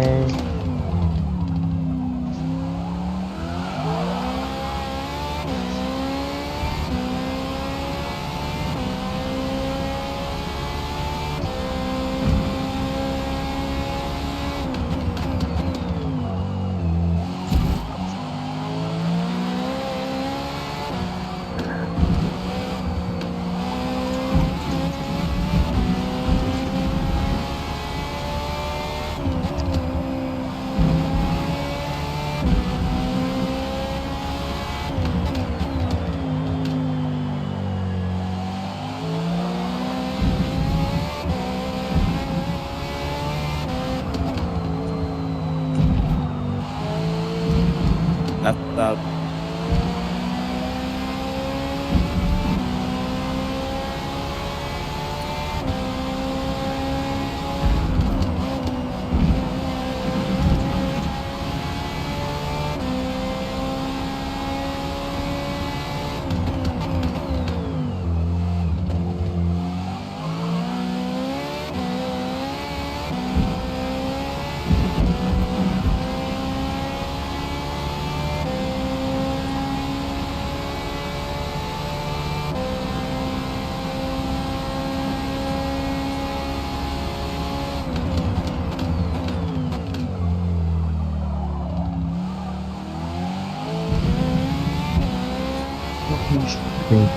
That's Then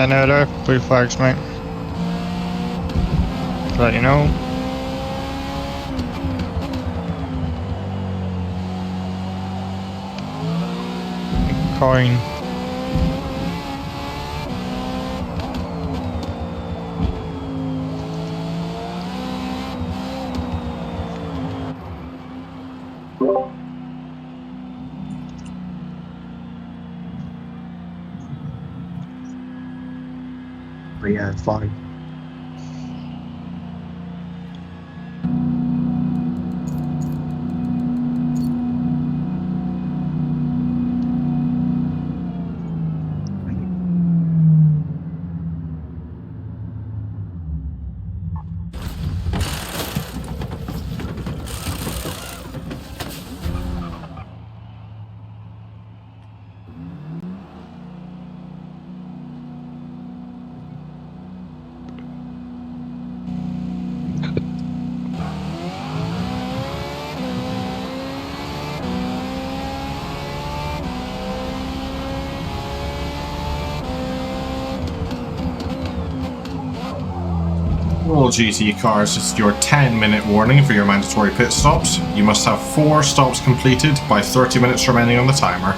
there, blue flags, mate. To let you know. Coin. But yeah, it's fine. All GT cars, it's your 10-minute warning for your mandatory pit stops. You must have 4 stops completed by 30 minutes remaining on the timer.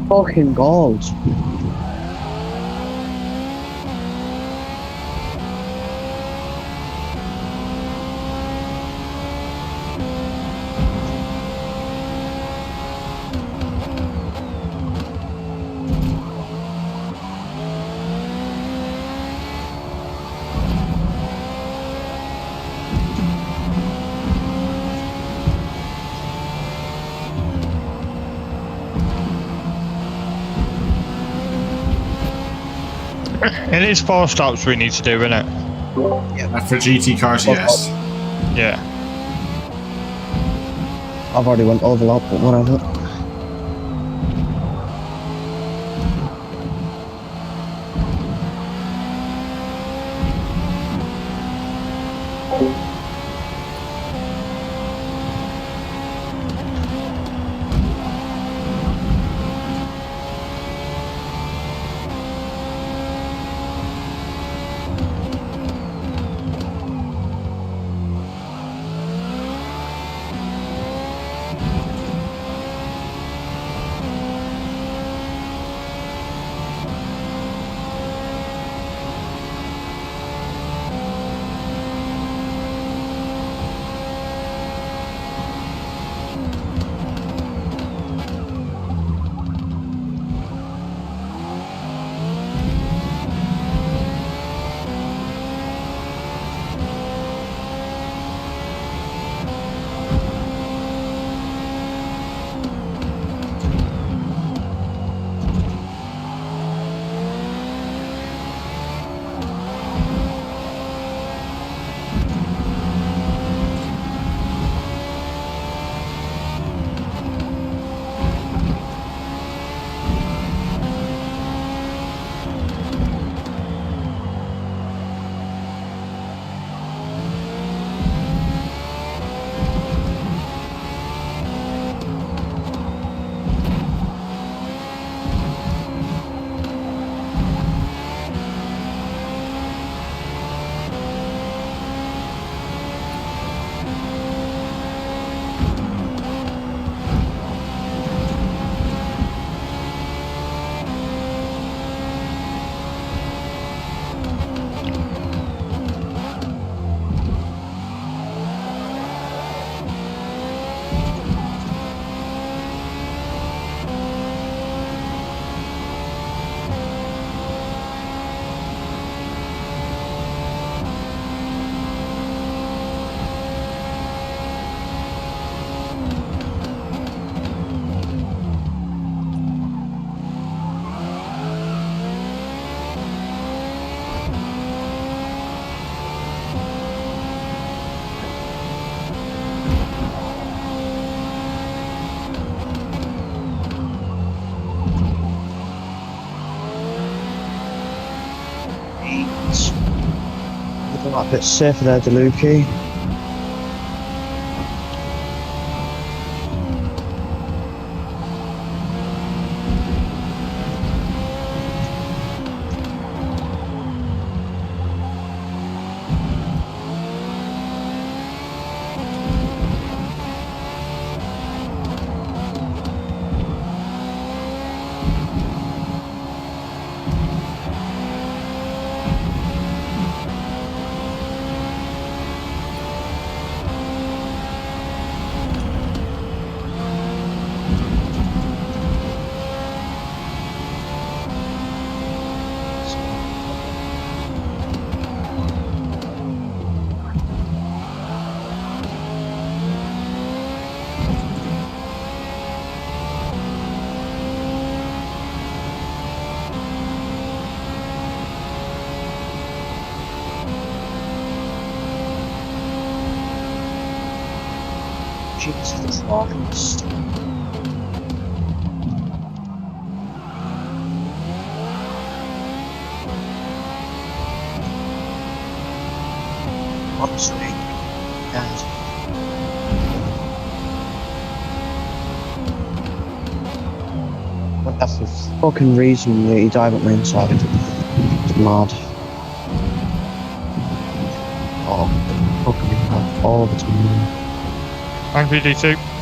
Fucking God. It is 4 stops we need to do, isn't it? For GT cars, yes. Yeah. I've already went overlap, but whatever. Right, a bit safer there, DeLucci. Jesus Christ. Honestly, guys. What that's the fucking reason that he died at my inside. It's mad. Oh, fucking mad. All the time. Thank you, D2.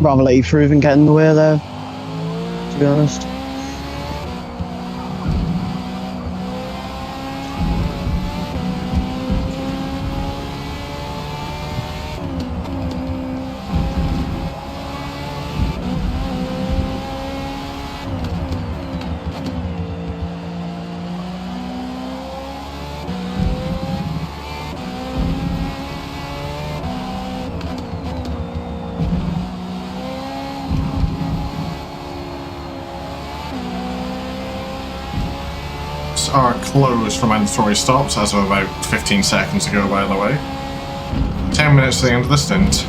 Rather let you through than get in the way there, to be honest. are closed for mandatory stops as of about 15 seconds ago, by the way. 10 minutes to the end of the stint.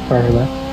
Far left.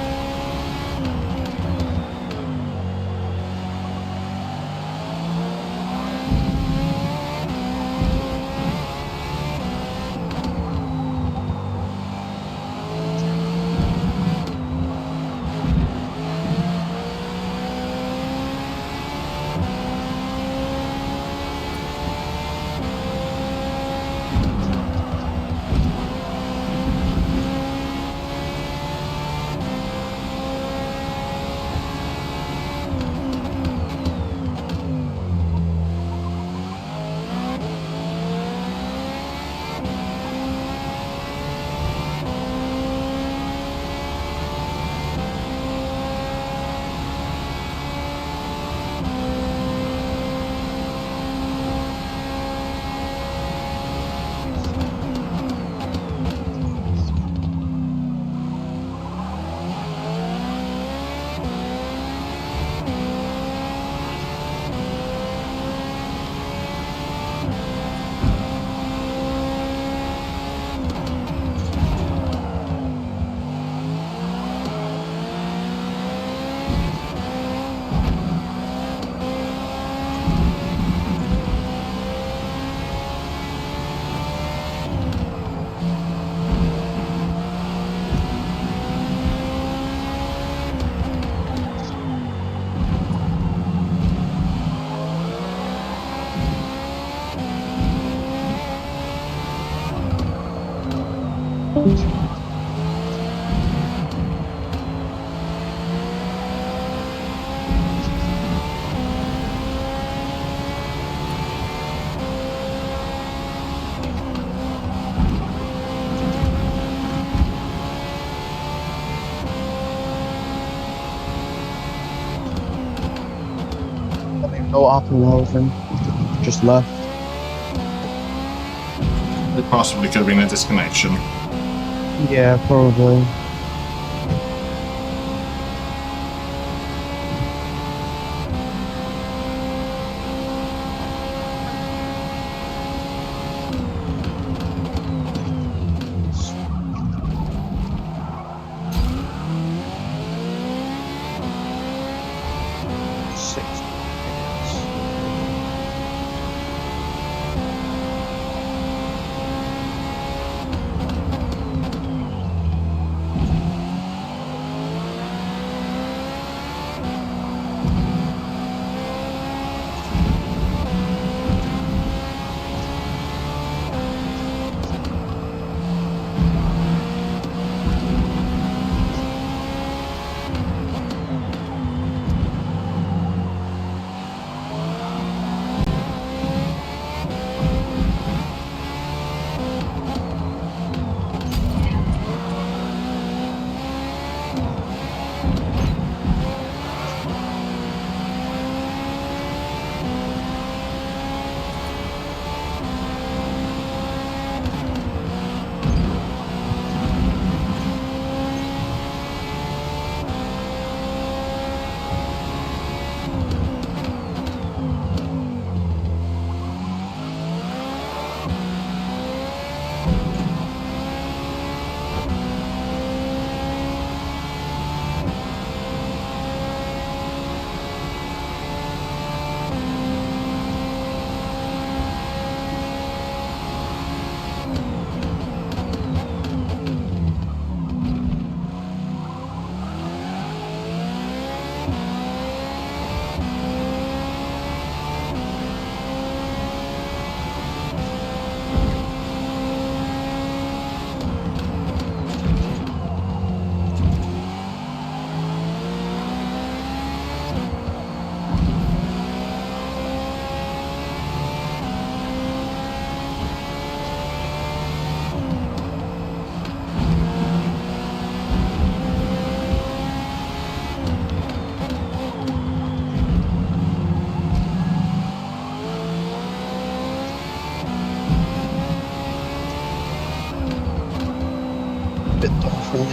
Go up and over. Just left. It possibly could have been a disconnection. Yeah, probably.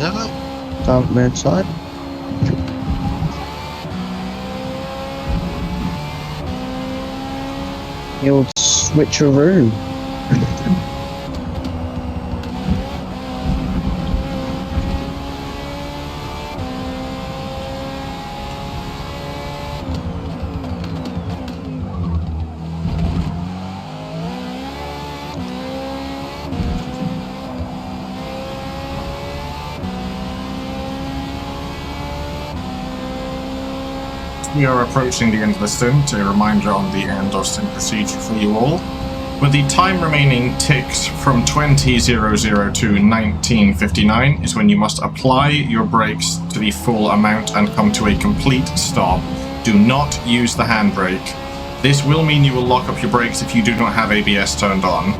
Hello. Down mid side. You'll switch a room. We are approaching the end of the stint. A reminder on the end of stint procedure for you all. When the time remaining ticks from 20:00 to 19:59 is when you must apply your brakes to the full amount and come to a complete stop. Do not use the handbrake. This will mean you will lock up your brakes if you do not have ABS turned on.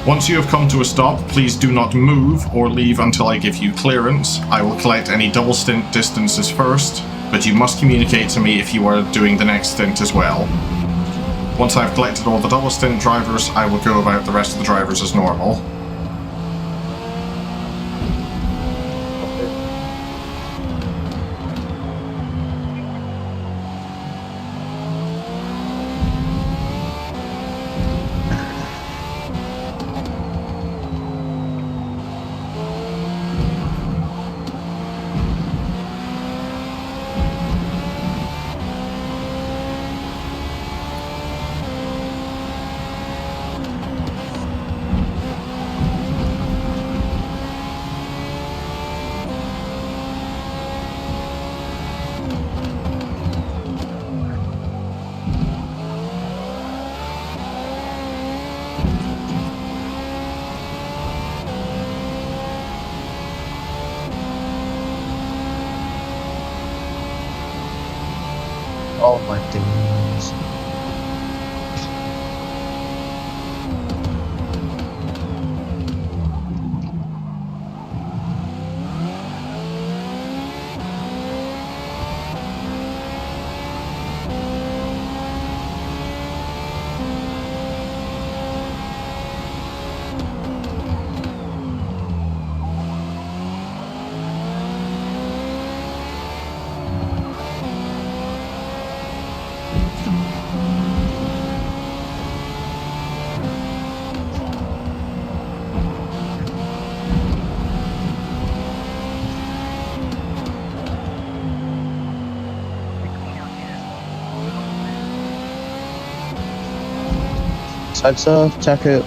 Once you have come to a stop, please do not move or leave until I give you clearance. I will collect any double stint distances first, but you must communicate to me if you are doing the next stint as well. Once I've collected all the double stint drivers, I will go about the rest of the drivers as normal. Oh my days. Side surf, check it.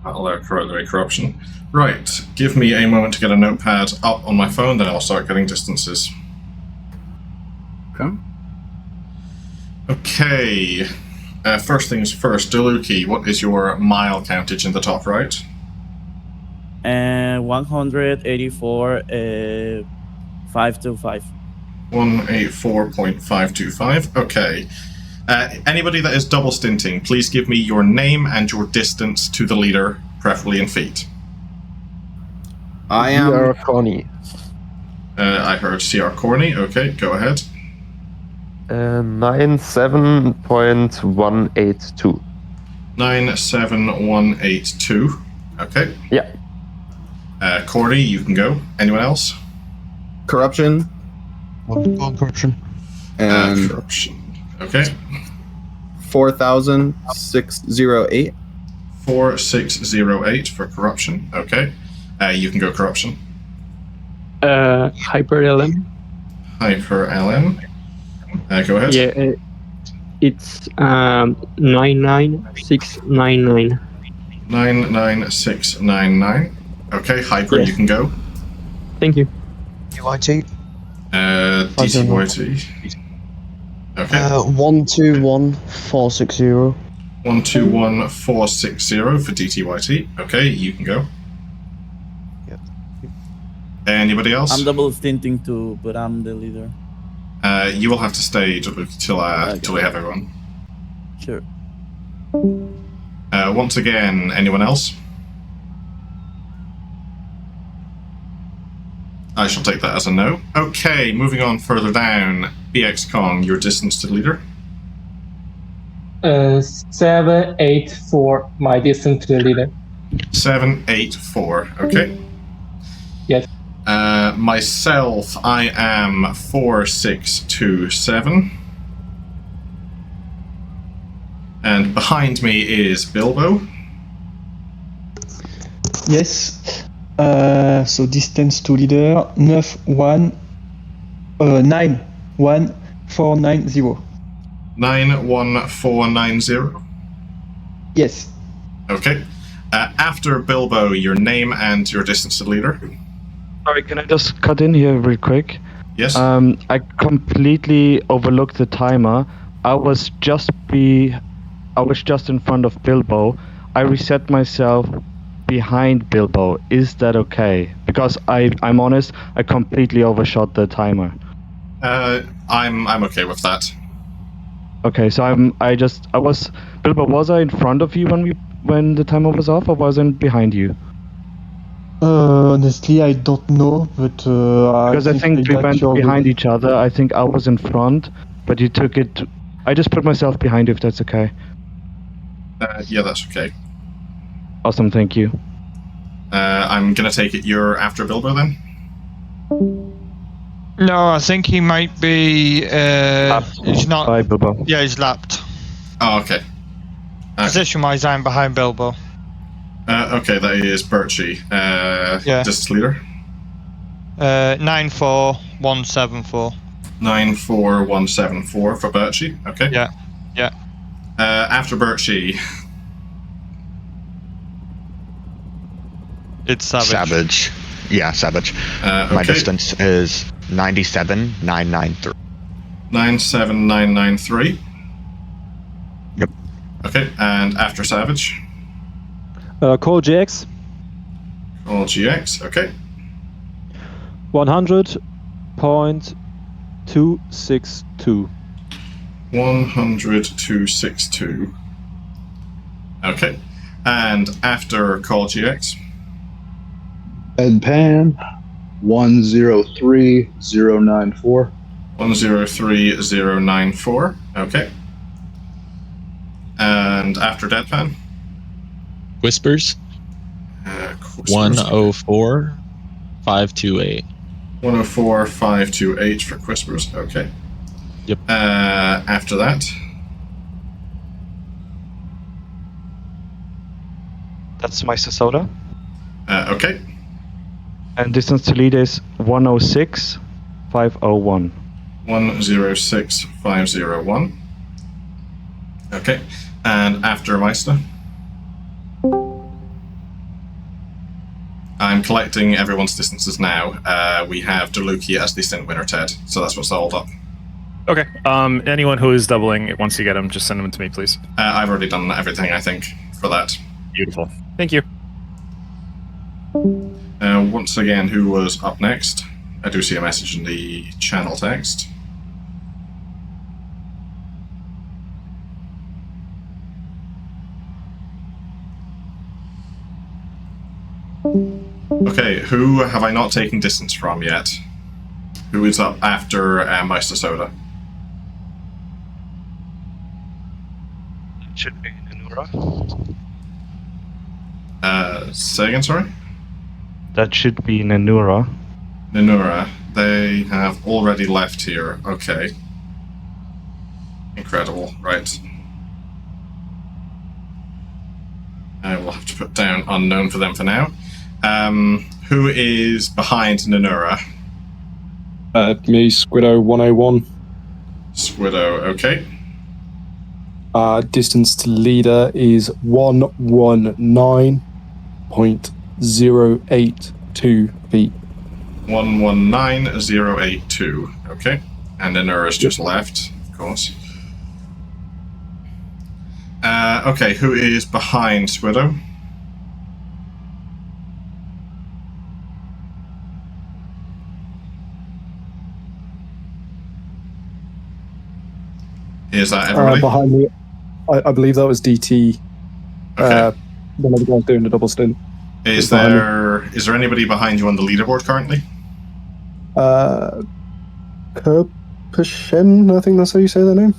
Alert for corruption. Right, give me a moment to get a notepad up on my phone, then I'll start getting distances. Okay. Okay. First things first, Deluki, what is your mile countage in the top right? 184, 525. 184.525. Okay. Anybody that is double stinting, please give me your name and your distance to the leader, preferably in feet. I am CR Corny. I heard CR Corny. Okay, go ahead. 97.182. 97182. Okay. Yeah. Corny, you can go. Anyone else? Corruption. Corruption. And corruption. Okay. 4,608. 4608 for corruption. Okay. You can go corruption. Hyper LM. Hyper LM. Go ahead. Yeah, it's 99699. 99699. Okay, Hyper, Yes. you can go. Thank you. DYT. DTYT. Okay. 121460. 121460 for DTYT. Okay, you can go. Yep. Anybody else? I'm double stinting too, but I'm the leader. You will have to stay till we have everyone. Sure. Once again, anyone else? I shall take that as a no. Okay, moving on further down. BX Kong, your distance to the leader. 784, my distance to the leader. 784, okay. Yes. Myself, I am 4627. And behind me is Bilbo. Yes. So distance to leader 91490. 91490. Yes. Okay. After Bilbo, your name and your distance to the leader. Sorry, can I just cut in here real quick? Yes. I completely overlooked the timer. I was just in front of Bilbo. I reset myself behind Bilbo. Is that okay? Because I'm honest, I completely overshot the timer. I'm okay with that. Okay, so Bilbo, was I in front of you when the timer was off, or was I behind you? Honestly, I don't know, but because I think we went behind each other. I think I was in front, but you took it. I just put myself behind you, if that's okay. Yeah, that's okay. Awesome, thank you. I'm gonna take it you're after Bilbo then? No, I think he might be. He's not. Bye, Bilbo. Yeah, he's lapped. Oh, okay. Position-wise, I'm behind Bilbo. Okay, that is Birchie. Yeah. Distance leader? 94174. 94174 for Birchie. Okay. Yeah. Yeah. After Birchie. It's Savage. Savage. Yeah, Savage. Okay. My distance is 97993. 97993. Yep. Okay, and after Savage? Call GX. Call GX, okay. 100.262. 100.262. Okay. And after Call GX? Ed Pan, 103094. 103094. Okay. And after Deadpan? Whispers. 104,528. 104,528 for Whispers. Okay. Yep. After that? That's my Soda. Okay. And distance to lead is 106,501. 106,501. Okay. And after Meister? I'm collecting everyone's distances now. We have Deluki as the stint winner, Ted. So that's what's the hold up. Okay. Anyone who is doubling, once you get them, just send them to me, please. I've already done everything, I think, for that. Beautiful. Thank you. Once again, who was up next? I do see a message in the channel text. Okay, who have I not taken distance from yet? Who is up after Meister Soda? Should be Nanura. Say again, sorry? That should be Nanura. Nanura. They have already left here. Okay. Incredible. Right. I will have to put down unknown for them for now. Who is behind Nanura? Me, Squiddo 101. Squiddo, okay. Distance to leader is 119.082 feet. 119082. Okay. And Nanura's just left, of course. Okay, who is behind Squiddo? Is that everybody? Behind me, I believe that was DT. Okay. One of the guys doing the double stint. Is there anybody behind you on the leaderboard currently? Kerpashen, I think that's how you say their name.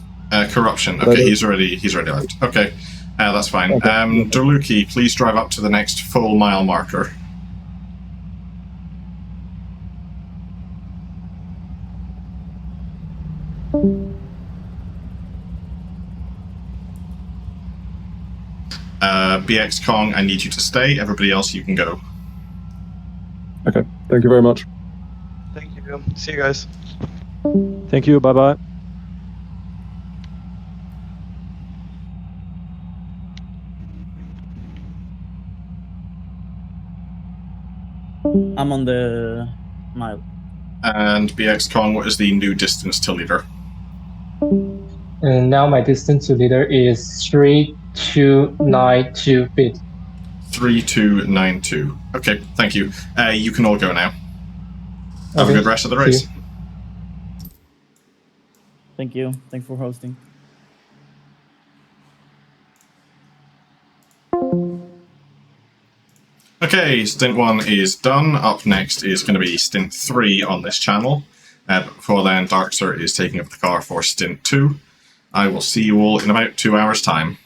Corruption. Okay, he's already left. Okay, that's fine. Okay. Derluki, please drive up to the next full mile marker. BX Kong, I need you to stay. Everybody else, you can go. Okay, thank you very much. Thank you. See you guys. Thank you. Bye bye. I'm on the mile. And BX Kong, what is the new distance to leader? And now my distance to leader is 3292 feet. 3292. Okay, thank you. You can all go now. Have a good rest of the race. Thank you. Thanks for hosting. Okay, Stint 1 is done. Up next is going to be Stint 3 on this channel. Before then, Darkster is taking up the car for Stint 2. I will see you all in about 2 hours' time.